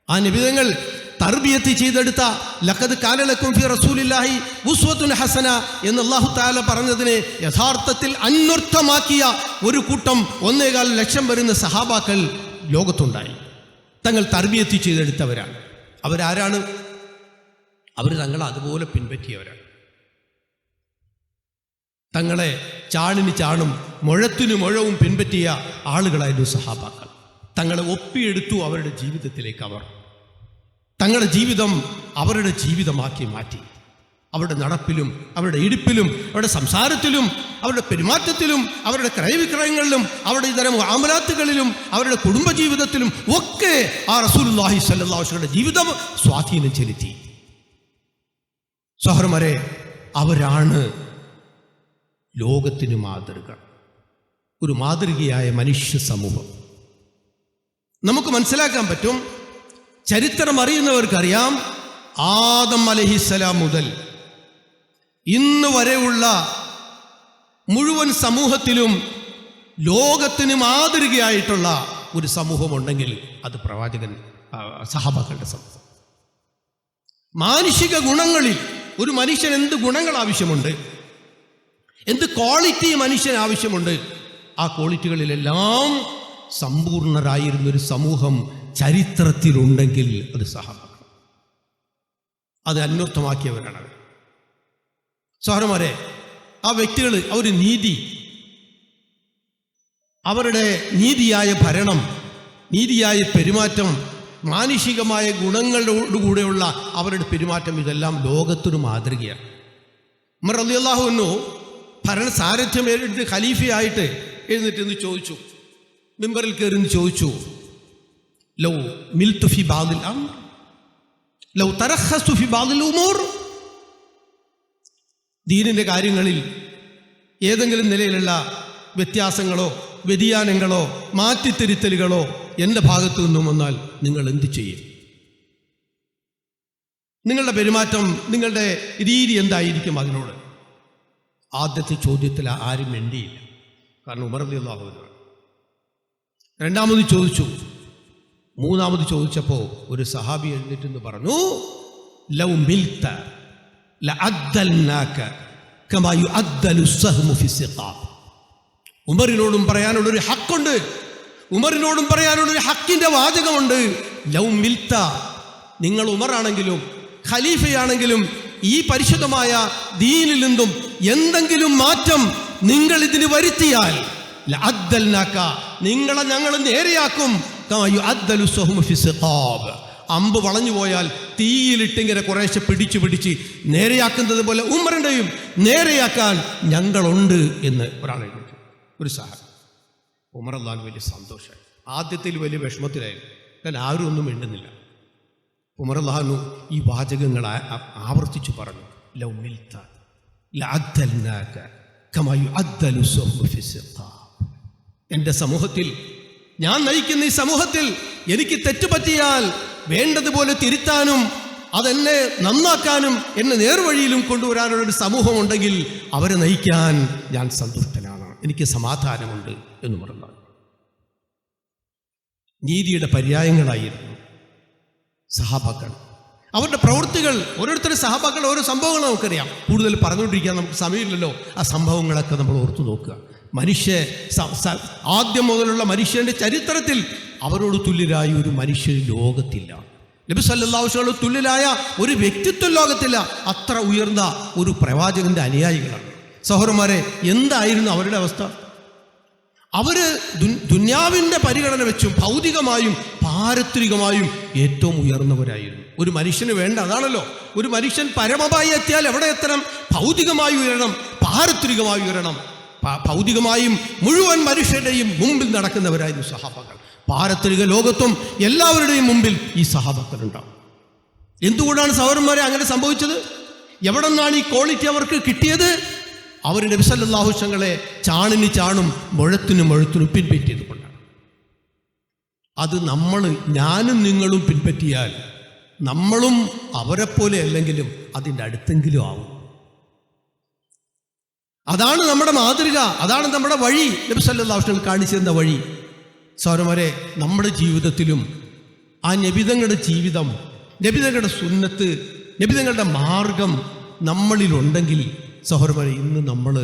ആ നിബിധങ്ങൾ തർബിയത്ത് ചെയ്തെടുത്ത ലഖദ് കാന ലക്കും ഫീ റസൂലില്ലാഹി ഉസ്വത്തുൻ ഹസന എന്ന് അല്ലാഹു തആല പറഞ്ഞതിനെ യഥാർത്ഥത്തിൽ അന്വർത്ഥമാക്കിയ ഒരു കൂട്ടം 1.25 ലക്ഷം വരുന്ന സഹാബാക്കൾ ലോകത്തുണ്ടായി. തങ്ങൾ തർബിയത്ത് ചെയ്തെടുത്തവരാണ്. അവരാരാണ്? അവർ തങ്ങളെ അതുപോലെ പിൻപറ്റിയവരാണ്. തങ്ങളെ ചാണിന് ചാണും മുഴത്തിനു മുഴവും പിൻപറ്റിയ ആളുകളായിരുന്നു സഹാബാക്കൾ. തങ്ങളെ ഒപ്പിയെടുത്തു അവരുടെ ജീവിതത്തിലേക്ക്. അവർ തങ്ങളുടെ ജീവിതം അവരുടെ ജീവിതമാക്കി മാറ്റി. അവരുടെ നടപ്പിലും അവരുടെ ഇടിപ്പിലും അവരുടെ സംസാരത്തിലും അവരുടെ പെരുമാറ്റത്തിലും അവരുടെ ക്രയവിക്രയങ്ങളിലും അവരുടെ ഇതരം ആമലാത്തുകളിലും അവരുടെ കുടുംബജീവിതത്തിലും ഒക്കെ ആ റസൂലുള്ളാഹി സ്വല്ലല്ലാഹു അലൈഹി വസല്ലമയുടെ ജീവിതം സ്വാധീനം ചെലുത്തി. സഹോദരന്മാരെ, അവരാണ് ലോകത്തിന് മാതൃക. ഒരു മാതൃകയായ മനുഷ്യ സമൂഹം നമുക്ക് മനസ്സിലാക്കാൻ പറ്റും. ചരിത്രം അറിയുന്നവർക്കറിയാം, ആദം അലൈഹിസ്സലാം മുതൽ ഇന്ന് വരെയുള്ള മുഴുവൻ സമൂഹത്തിലും ലോകത്തിന് മാതൃകയായിട്ടുള്ള ഒരു സമൂഹമുണ്ടെങ്കിൽ അത് പ്രവാചകൻ സഹാബാക്കളുടെ സമൂഹം. മാനുഷിക ഗുണങ്ങളിൽ ഒരു മനുഷ്യൻ എന്ത് ഗുണങ്ങൾ ആവശ്യമുണ്ട്, എന്ത് ക്വാളിറ്റി മനുഷ്യന് ആവശ്യമുണ്ട്, ആ ക്വാളിറ്റികളിലെല്ലാം സമ്പൂർണരായിരുന്നൊരു സമൂഹം ചരിത്രത്തിലുണ്ടെങ്കിൽ അത് സഹാബാക്കൾ. അത് അന്വർത്ഥമാക്കിയവരാണ്. സഹോദരന്മാരെ, ആ വ്യക്തികൾ ഒരു നീതി, അവരുടെ നീതിയായ ഭരണം, നീതിയായ പെരുമാറ്റം, മാനുഷികമായ ഗുണങ്ങളോടുകൂടെയുള്ള അവരുടെ പെരുമാറ്റം, ഇതെല്ലാം ലോകത്തൊരു മാതൃകയാണ്. ഉമർ റളിയല്ലാഹു അൻഹു ഭരണ സാരഥ്യം ഏറ്റെടുത്ത് ഖലീഫയായിട്ട് എഴുന്നേറ്റ് ചോദിച്ചു, മിമ്പറിൽ കയറി ചോദിച്ചു, ലൗ മിൽതു ഫി ബഅദിൽ അംർ ലൗ തറഖസ്തു ഫി ബഅദിൽ ഉമൂർ, ദീനിന്റെ കാര്യങ്ങളിൽ ഏതെങ്കിലും നിലയിലുള്ള വ്യത്യാസങ്ങളോ വ്യതിയാനങ്ങളോ മാറ്റിത്തിരുത്തലുകളോ എൻ്റെ ഭാഗത്തു നിന്നും വന്നാൽ നിങ്ങൾ എന്ത് ചെയ്യും? നിങ്ങളുടെ പെരുമാറ്റം, നിങ്ങളുടെ രീതി എന്തായിരിക്കും അതിനോട്? ആദ്യത്തെ ചോദ്യത്തിൽ ആരും വേണ്ടിയില്ല. കാരണം ഉമർ റളിയല്ലാഹു അൻഹു. രണ്ടാമത് ചോദിച്ചു. മൂന്നാമത് ചോദിച്ചപ്പോൾ ഒരു സഹാബി എഴുന്നേറ്റെന്ന് പറഞ്ഞു, ലൗ മിൽത ലഅദ്ദൽനാക കമാ യുഅദ്ദലു സഹ്മു ഫി സിഖാബ്. ഉമറിനോടും പറയാനുള്ളൊരു ഹക്കുണ്ട്. ഉമറിനോടും പറയാനുള്ളൊരു ഹക്കിന്റെ വാചകമുണ്ട്. ലൗ മിൽത, നിങ്ങൾ ഉമറാണെങ്കിലും ഖലീഫയാണെങ്കിലും ഈ പരിശുദ്ധമായ ദീനിൽ നിന്നും എന്തെങ്കിലും മാറ്റം നിങ്ങൾ ഇതിന് വരുത്തിയാൽ ലഅദ്ദൽനാക, നിങ്ങളെ ഞങ്ങൾ നേരെയാക്കും. കമാ യുഅദ്ദലു സഹ്മു ഫി സിഖാബ്, അമ്പ് വളഞ്ഞു പോയാൽ തീയിലിട്ടിങ്ങനെ കുറേശ്ശെ പിടിച്ച് നേരെയാക്കുന്നത് പോലെ ഉമറിൻ്റെയും നേരെയാക്കാൻ ഞങ്ങളുണ്ട് എന്ന് ഒരാൾ എഴുതി. ഒരു സഹാബി. ഉമർ അള്ളാഹു വലിയ സന്തോഷമായി. ആദ്യത്തിൽ വലിയ വിഷമത്തിലായിരുന്നു. കാരണം ആരും ഒന്നും മിണ്ടുന്നില്ല. ഉമർ അള്ളാഹു ഈ വാചകങ്ങൾ ആവർത്തിച്ചു പറഞ്ഞു, ലൗ മിൽത ലഅദ്ദൽനാക കമാ യുഅദ്ദലു സഹ്മു ഫി സിഖാബ്. എൻ്റെ സമൂഹത്തിൽ, ഞാൻ നയിക്കുന്ന ഈ സമൂഹത്തിൽ എനിക്ക് തെറ്റുപറ്റിയാൽ വേണ്ടതുപോലെ തിരുത്താനും അതെന്നെ നന്നാക്കാനും എന്നെ നേർവഴിയിലും കൊണ്ടുവരാനുള്ളൊരു സമൂഹമുണ്ടെങ്കിൽ അവരെ നയിക്കാൻ ഞാൻ സന്തുഷ്ടനാണ്. എനിക്ക് സമാധാനമുണ്ട് എന്ന് പറഞ്ഞു. നീതിയുടെ പര്യായങ്ങളായിരുന്നു സഹാബാക്കൾ. അവരുടെ പ്രവൃത്തികൾ, ഓരോരുത്തരും സഹാബാക്കൾ ഓരോ സംഭവങ്ങൾ നമുക്കറിയാം. കൂടുതൽ പറഞ്ഞുകൊണ്ടിരിക്കാൻ നമുക്ക് സമയമില്ലല്ലോ. ആ സംഭവങ്ങളൊക്കെ നമ്മൾ ഓർത്തു നോക്കുക. ആദ്യം മുതലുള്ള മനുഷ്യൻ്റെ ചരിത്രത്തിൽ അവരോട് തുല്യരായ ഒരു മനുഷ്യൻ ലോകത്തില്ല. നബി സല്ലല്ലാഹു അലൈഹി വസല്ലം തുല്യരായ ഒരു വ്യക്തിത്വം ലോകത്തില്ല. അത്ര ഉയർന്ന ഒരു പ്രവാചകന്റെ അനുയായികളാണ്. സഹോദരന്മാരെ, എന്തായിരുന്നു അവരുടെ അവസ്ഥ? അവര് ദുന്യാവിൻ്റെ പരിഗണന വെച്ചും ഭൗതികമായും പാരത്രികമായും ഏറ്റവും ഉയർന്നവരായിരുന്നു. ഒരു മനുഷ്യന് വേണ്ട അതാണല്ലോ. ഒരു മനുഷ്യൻ പരമമായി എത്തിയാൽ എവിടെ എത്തണം? ഭൗതികമായി ഉയരണം, പാരത്രികമായി ഉയരണം. ഭൗതികമായും മുഴുവൻ മനുഷ്യരുടെയും മുമ്പിൽ നടക്കുന്നവരായിരുന്നു സഹാബാക്കൾ. പാരത്രിക ലോകത്തും എല്ലാവരുടെയും മുമ്പിൽ ഈ സഹാബാക്കൾ ഉണ്ടാവും. എന്തുകൊണ്ടാണ് സഹോദരന്മാരെ അങ്ങനെ സംഭവിച്ചത്? എവിടെ നിന്നാണ് ഈ ക്വാളിറ്റി അവർക്ക് കിട്ടിയത്? അവർ നബി സല്ലല്ലാഹു അലൈഹി വസല്ലമയെ ചാണിന് ചാണും മുഴത്തിനും മുഴത്തിനും പിൻപറ്റിയത് കൊണ്ടാണ്. അത് ഞാനും നിങ്ങളും പിൻപറ്റിയാൽ നമ്മളും അവരെപ്പോലെ അല്ലെങ്കിലും അതിൻ്റെ അടുത്തെങ്കിലും ആവും. അതാണ് നമ്മുടെ മാതൃക, അതാണ് നമ്മുടെ വഴി. നബി സല്ലല്ലാഹു അലൈഹി വസല്ലം കാണിച്ചു തന്ന വഴി. സഹോദരന്മാരെ, നമ്മുടെ ജീവിതത്തിലും ആ നബിതങ്ങളുടെ ജീവിതം, നബിതങ്ങളുടെ സുന്നത്ത്, നബിതങ്ങളുടെ മാർഗം നമ്മളിലുണ്ടെങ്കിൽ സഹോദരന്മാരെ, ഇന്ന് നമ്മൾ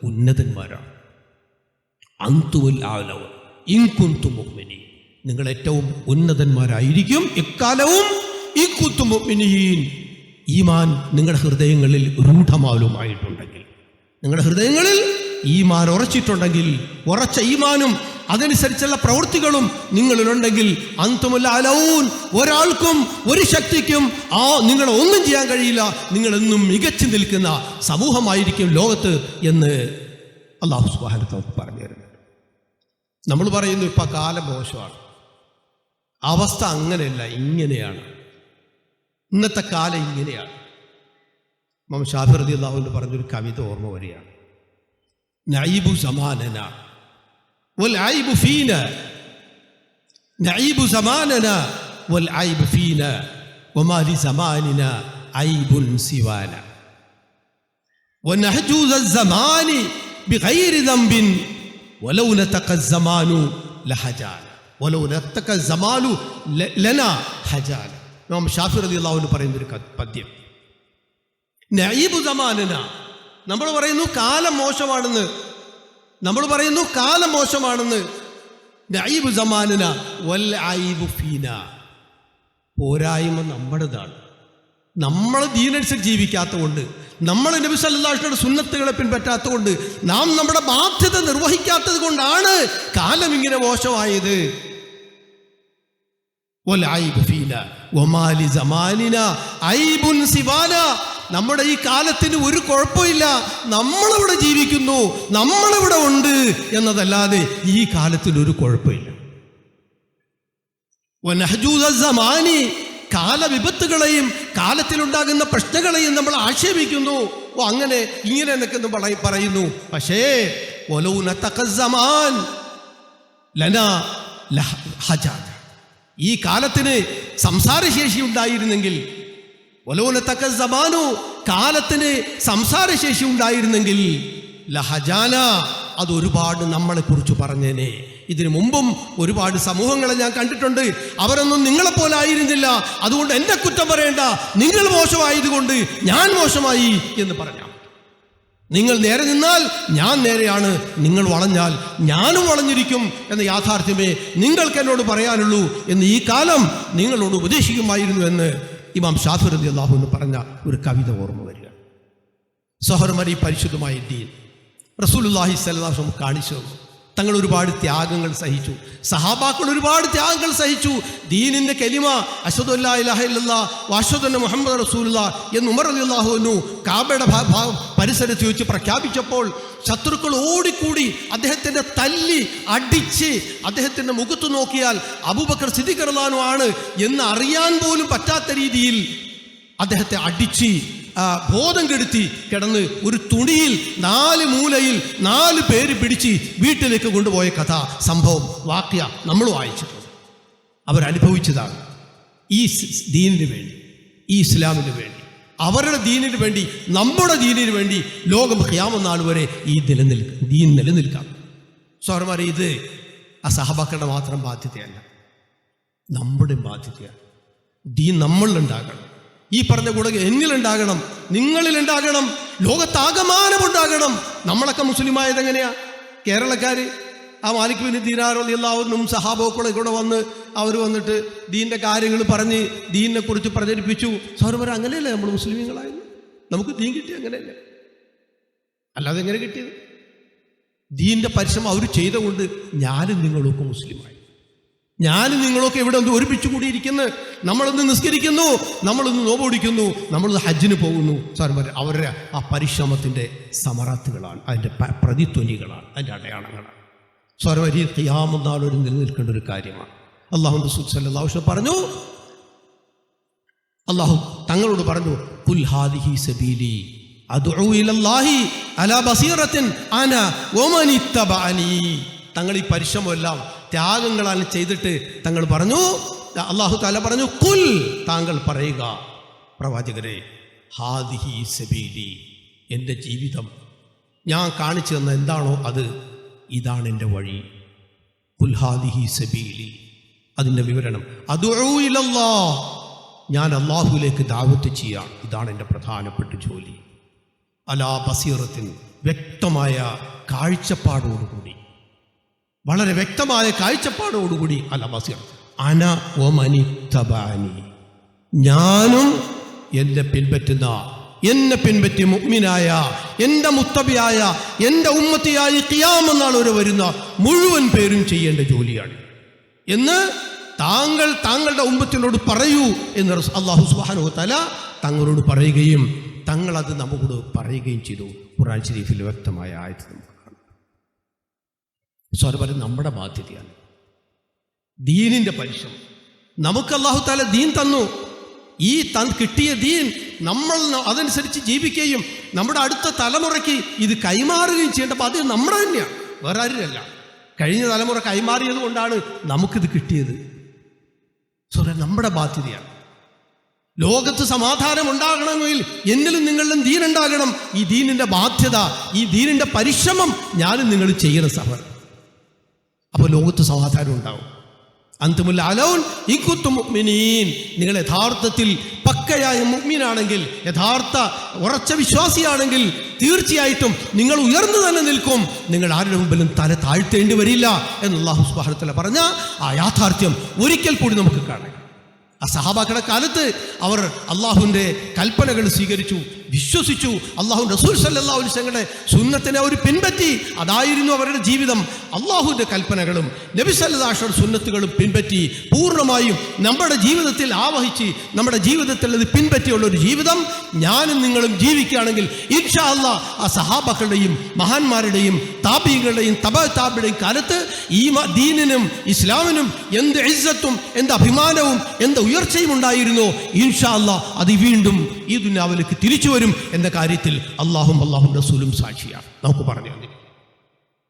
ഉന്നതന്മാരാണ്. അൻതുൽ അഅ്ലൗ ഇൻ കുൻതും മുഅ്മിനീൻ. നിങ്ങൾ ഏറ്റവും ഉന്നതന്മാരായിരിക്കും എക്കാലവും. ഇൻ കുൻതും മുഅ്മിനീൻ, ഈമാൻ നിങ്ങളുടെ ഹൃദയങ്ങളിൽ രൂഢമാലുമായിട്ടുണ്ടെങ്കിൽ, നിങ്ങളുടെ ഹൃദയങ്ങളിൽ ഈമാൻ ഉറച്ചിട്ടുണ്ടെങ്കിൽ, ഉറച്ച ഈമാനും അതനുസരിച്ചുള്ള പ്രവൃത്തികളും നിങ്ങളിലുണ്ടെങ്കിൽ, അൻതുൽ അഅ്ലൗൻ, ഒരാൾക്കും ഒരു ശക്തിക്കും നിങ്ങളെ ഒന്നും ചെയ്യാൻ കഴിയില്ല. നിങ്ങളെന്നും മികച്ചു നിൽക്കുന്ന സമൂഹമായിരിക്കും ലോകത്ത് എന്ന് അല്ലാഹു സുബ്ഹാനഹു വ തആല പറഞ്ഞു തരുന്നുണ്ട്. നമ്മൾ പറയുന്നു ഇപ്പം കാലം മോശമാണ്, അവസ്ഥ അങ്ങനെയല്ല, ഇങ്ങനെയാണ്, ഇന്നത്തെ കാലം ഇങ്ങനെയാണ്. ഇമാം ഷാഫി റളിയല്ലാഹു അൻഹു പറഞ്ഞൊരു കവിത ഓർമ്മ വരികയാണ്. നഈബു സമാനന والعيب فينا، نعيب زماننا والعيب فينا وما لزماننا عيب سوانا ونحجوز الزمان بغير ذنب ولو نتقى الزمان لحجانا ولو نتقى الزمان لنا حجانا. ഇമാം ഷാഫി റളിയല്ലാഹു അൻഹു പറയുന്നൊരു പദ്യം. നഈബു സമാനന, നമ്മൾ പറയുന്നു കാലം മോശമാണെന്ന്, നമ്മൾ പറയുന്നു കാലം മോശമാണെന്ന്. നഈബു സമാനന വൽ ഐബു ഫീന, പോരായ്മ നമ്മുടേതാണ്. നമ്മൾ ദീനനുസരിച്ച് ജീവിക്കാത്തതുകൊണ്ട്, നമ്മൾ നബി സല്ലല്ലാഹു അലൈഹി വസല്ലം സുന്നത്തുകളെ പിൻപറ്റാത്തതുകൊണ്ട്, നാം നമ്മുടെ ബാധ്യത നിർവഹിക്കാത്തത് കൊണ്ടാണ് കാലം ഇങ്ങനെ മോശമായത്. വൽ ഐബു ഫീന വമാ ലിസമാനിന ഐബുൻ സിവാന, നമ്മുടെ ഈ കാലത്തിന് ഒരു കുഴപ്പമില്ല, നമ്മളിവിടെ ജീവിക്കുന്നു, നമ്മളിവിടെ ഉണ്ട് എന്നതല്ലാതെ ഈ കാലത്തിന് ഒരു കുഴപ്പമില്ല. കാലവിപത്തുകളെയും കാലത്തിലുണ്ടാകുന്ന പ്രശ്നങ്ങളെയും നമ്മൾ ആക്ഷേപിക്കുന്നു. അങ്ങനെ ഇങ്ങനെ എന്നൊക്കെ പറയുന്നു. പക്ഷേ ഈ കാലത്തിന് സംസാരശേഷി ഉണ്ടായിരുന്നെങ്കിൽ, കാലത്തിന് സംസാരശേഷി ഉണ്ടായിരുന്നെങ്കിൽ ലഹജാന, അത് ഒരുപാട് നമ്മളെക്കുറിച്ച് പറഞ്ഞേനെ. ഇതിനു മുമ്പും ഒരുപാട് സമൂഹങ്ങളെ ഞാൻ കണ്ടിട്ടുണ്ട്, അവരൊന്നും നിങ്ങളെപ്പോലെ ആയിരുന്നില്ല, അതുകൊണ്ട് എന്നെ കുറ്റം പറയേണ്ട, നിങ്ങൾ മോശമായതുകൊണ്ട് ഞാൻ മോശമായി എന്ന് പറഞ്ഞാൽ, നിങ്ങൾ നേരെ നിന്നാൽ ഞാൻ നേരെയാണ്, നിങ്ങൾ വളഞ്ഞാൽ ഞാനും വളഞ്ഞിരിക്കും എന്ന യാഥാർത്ഥ്യമേ നിങ്ങൾക്ക് എന്നോട് പറയാനുള്ളൂ എന്ന് ഈ കാലം നിങ്ങളോട് ഉപദേശിക്കുമായിരുന്നു എന്ന് ഇമാം ഷാഫി റളിയല്ലാഹു അൻഹു പറഞ്ഞ ഒരു കവിത ഓർമ്മ വരിക. സഹോദരന്മാരെ, ഈ പരിശുദ്ധമായ ദീൻ റസൂലുള്ളാഹി സ്വല്ലല്ലാഹു അലൈഹി വസല്ലം കാണിച്ചു. തങ്ങൾ ഒരുപാട് ത്യാഗങ്ങൾ സഹിച്ചു, സഹാബാക്കൾ ഒരുപാട് ത്യാഗങ്ങൾ സഹിച്ചു. ദീനിൻ്റെ കലിമ അശ്ഹദു അല്ലാ ഇലാഹ ഇല്ലല്ലാഹ് വഅശ്ഹദു അന്ന മുഹമ്മദ റസൂലുള്ളാഹ് എന്ന് ഉമർ റളിയല്ലാഹു അൻഹു കാബയുടെ പരിസരത്ത് വെച്ച് പ്രഖ്യാപിച്ചപ്പോൾ ശത്രുക്കൾ ഓടിക്കൂടി അദ്ദേഹത്തിൻ്റെ തല്ലി അടിച്ച്, അദ്ദേഹത്തിൻ്റെ മുഖത്ത് നോക്കിയാൽ അബൂബക്കർ സിദ്ദീഖ് റളിയല്ലാഹു അൻഹു ആണ് എന്ന് അറിയാൻ പോലും പറ്റാത്ത രീതിയിൽ അദ്ദേഹത്തെ അടിച്ച് ബോധം കെടുത്തി കിടന്ന് ഒരു തുണിയിൽ 4 മൂലയിൽ 4 പേര് പിടിച്ച് വീട്ടിലേക്ക് കൊണ്ടുപോയ കഥ, സംഭവം, വാക്യ നമ്മൾ വായിച്ചിട്ടുണ്ട്. അവരനുഭവിച്ചതാണ്. ഈ ദീനിന് വേണ്ടി, ഈ ഇസ്ലാമിന് വേണ്ടി അവരുടെ ദീനിന് വേണ്ടി, നമ്മുടെ ദീനിന് വേണ്ടി ലോകം ഖിയാമത്ത് നാൾ വരെ ഈ ദീൻ നിലനിൽക്കാം. സഹോദരന്മാരെ, ഇത് ആ സഹബാക്കളുടെ മാത്രം ബാധ്യതയല്ല, നമ്മുടെ ബാധ്യതയാണ്. ദീൻ നമ്മളിലുണ്ടാകണം. ഈ പറഞ്ഞ കൂടെ എന്നിലുണ്ടാകണം, നിങ്ങളിലുണ്ടാകണം, ലോകത്താകമാനമുണ്ടാകണം. നമ്മളൊക്കെ മുസ്ലിമായത് എങ്ങനെയാ? കേരളക്കാർ ആ മാലിക് ബിൻ ദീനാർ റളിയല്ലാഹുവിനും സഹാബോക്കളെ കൂടെ വന്ന് അവർ വന്നിട്ട് ദീൻ്റെ കാര്യങ്ങൾ പറഞ്ഞ് ദീനിനെ കുറിച്ച് പ്രചരിപ്പിച്ചു. സഹോദരന്മാരെ, അങ്ങനെയല്ലേ നമ്മൾ മുസ്ലിമീങ്ങളായത്? നമുക്ക് ദീൻ കിട്ടി അങ്ങനെയല്ലേ? അല്ലാതെ എങ്ങനെ കിട്ടിയത്? ദീൻ്റെ പരിശ്രമം അവർ ചെയ്തുകൊണ്ട് ഞാനും നിങ്ങളൊക്കെ മുസ്ലിമായി. ഞാനും നിങ്ങളൊക്കെ ഇവിടെ ഒന്ന് ഒരുമിച്ച് കൂടിയിരിക്കുന്നു. നമ്മളൊന്ന് നിസ്കരിക്കുന്നു, നമ്മളൊന്ന് നോമ്പൊടിക്കുന്നു, നമ്മളൊന്ന് ഹജ്ജിന് പോകുന്നു. സഹോദരന്മാരെ, അവരുടെ ആ പരിശ്രമത്തിൻ്റെ സമറാത്തുകളാണ്, അതിൻ്റെ പ്രതിധ്വനികളാണ്, അതിൻ്റെ അടയാളങ്ങളാണ്. സഹോദരന്മാരെ, ഖിയാമത്ത് നാൾ ഒരു നിലനിൽക്കേണ്ട ഒരു കാര്യമാണ്. അല്ലാഹു റസൂൽ സല്ലല്ലാഹു അലൈഹി വസല്ലം പറഞ്ഞു, അല്ലാഹു തങ്ങളോട് പറഞ്ഞു, ഖുൽ ഹാദിഹി സബീലി അദ്ഉ ഇലല്ലാഹി അലാ ബസീറത്തിൻ അന വമൻ ഇത്തബഅനി. തങ്ങൾ ഈ പരിശ്രമമെല്ലാം ത്യാഗങ്ങളാൽ ചെയ്തിട്ട് തങ്ങൾ പറഞ്ഞു, അല്ലാഹു തആല പറഞ്ഞു, ഖുൽ, താങ്കൾ പറയുക പ്രവാചകരെ, ഹാദിഹി സബീലി, എൻ്റെ ജീവിതം, ഞാൻ കാണിച്ചു തന്ന എന്താണോ അത്, ഇതാണ് എൻ്റെ വഴി. ഖുൽ ഹാദിഹി സബീലി, അതിൻ്റെ വിവരണം. അദ്ഉ ഇലല്ലാഹ്, ഞാൻ അല്ലാഹുവിലേക്ക് ദഅവത്ത് ചെയ്യാൻ, ഇതാണ് എൻ്റെ പ്രധാനപ്പെട്ട ജോലി. അലാ ബസീറത്തിൻ, വ്യക്തമായ കാഴ്ചപ്പാടോടുകൂടി, വളരെ വ്യക്തമായ കാഴ്ചപ്പാടോടുകൂടി. അലാ ബസീറ അന വമനി തബഅനി, ഞാനും എന്നെ പിൻപറ്റുന്ന, എന്നെ പിൻപറ്റി മുഅ്മിനായ, എൻ്റെ മുത്തബിയായ, എൻ്റെ ഉമ്മത്തിയായി ഖിയാമത്ത് നാൾ വരെ വരുന്ന മുഴുവൻ പേരും ചെയ്യേണ്ട ജോലിയാണ് എന്ന് താങ്കൾ താങ്കളുടെ ഉമ്മത്തിനോട് പറയൂ എന്ന് അല്ലാഹു സുബ്ഹാനഹു വ തആല തങ്ങളോട് പറയുകയും തങ്ങളത് നമ്മോട് പറയുകയും ചെയ്തു. ഖുർആൻ ശരീഫിൽ വ്യക്തമായ ആയത്ത് നമുക്ക് കാണാം. സഹോദരന്മാരെ, നമ്മുടെ ബാധ്യതയാണ് ദീനിൻ്റെ പരിശ്രമം. നമുക്ക് അല്ലാഹു തആല ദീൻ തന്നു. ഈ കിട്ടിയ ദീൻ നമ്മൾ അതനുസരിച്ച് ജീവിക്കുകയും നമ്മുടെ അടുത്ത തലമുറയ്ക്ക് ഇത് കൈമാറുകയും ചെയ്യേണ്ടപ്പോൾ അത് നമ്മുടെ തന്നെയാണ്, വേറെ ആരുമല്ല. കഴിഞ്ഞ തലമുറ കൈമാറിയത് കൊണ്ടാണ് നമുക്കിത് കിട്ടിയത്. നമ്മുടെ ബാധ്യതയാണ്. ലോകത്ത് സമാധാനം ഉണ്ടാകണമെങ്കിൽ എന്നിലും നിങ്ങളിലും ദീനുണ്ടാകണം. ഈ ദീനിൻ്റെ ബാധ്യത, ഈ ദീനിൻ്റെ പരിശ്രമം ഞാനും നിങ്ങൾ ചെയ്യണം സഹോദരൻ. അപ്പോൾ ലോകത്ത് സമാധാനം ഉണ്ടാവും. അൻതുമുൽ അലൗൻ ഇൻ കുൻതും മുഅ്മിനീൻ, നിങ്ങൾ യഥാർത്ഥത്തിൽ പക്കയായ മുഅ്മിനാണെങ്കിൽ, യഥാർത്ഥ ഉറച്ച വിശ്വാസിയാണെങ്കിൽ തീർച്ചയായിട്ടും നിങ്ങൾ ഉയർന്നു തന്നെ നിൽക്കും. നിങ്ങൾ ആരുടെ മുമ്പിലും തല താഴ്ത്തേണ്ടി വരില്ല എന്ന് അല്ലാഹു സുബ്ഹാനഹു വ തആല പറഞ്ഞ ആ യാഥാർത്ഥ്യം ഒരിക്കൽ കൂടി നമുക്ക് കാണാം. ആ സഹാബാക്കളുടെ കാലത്ത് അവർ അള്ളാഹുവിൻ്റെ കൽപ്പനകൾ സ്വീകരിച്ചു, വിശ്വസിച്ചു. അള്ളാഹു റസൂൽ സല്ലല്ലാഹു അലൈഹി വസല്ലമയുടെ സുന്നത്തിനെ അവർ പിൻപറ്റി. അതായിരുന്നു അവരുടെ ജീവിതം. അള്ളാഹുവിൻ്റെ കൽപ്പനകളും നബി സല്ലല്ലാഹു അലൈഹി വസല്ലം സുന്നത്തുകളും പിൻപറ്റി പൂർണ്ണമായും നമ്മുടെ ജീവിതത്തിൽ ആവഹിച്ച് നമ്മുടെ ജീവിതത്തിൽ അത് പിൻപറ്റിയുള്ളൊരു ജീവിതം ഞാനും നിങ്ങളും ജീവിക്കുകയാണെങ്കിൽ ഇൻഷാ അല്ലാഹ് ആ സഹാബാക്കളുടെയും മഹാന്മാരുടെയും താബീകളുടെയും താബിയുടെയും കാലത്ത് ഈ ദീനിനും ഇസ്ലാമിനും എന്ത് ഇസ്സത്തും എന്ത് അഭിമാനവും എന്ത് ഉയർച്ചയും ഉണ്ടായിരുന്നു. ഇൻഷാ അല്ലാഹ് അത് വീണ്ടും ഈ ദുനിയാവിലേക്ക് തിരിച്ചു വരും എന്ന കാര്യത്തിൽ അല്ലാഹും റസൂലും സാക്ഷിയാണ്. നമുക്ക് പറഞ്ഞു തന്നെ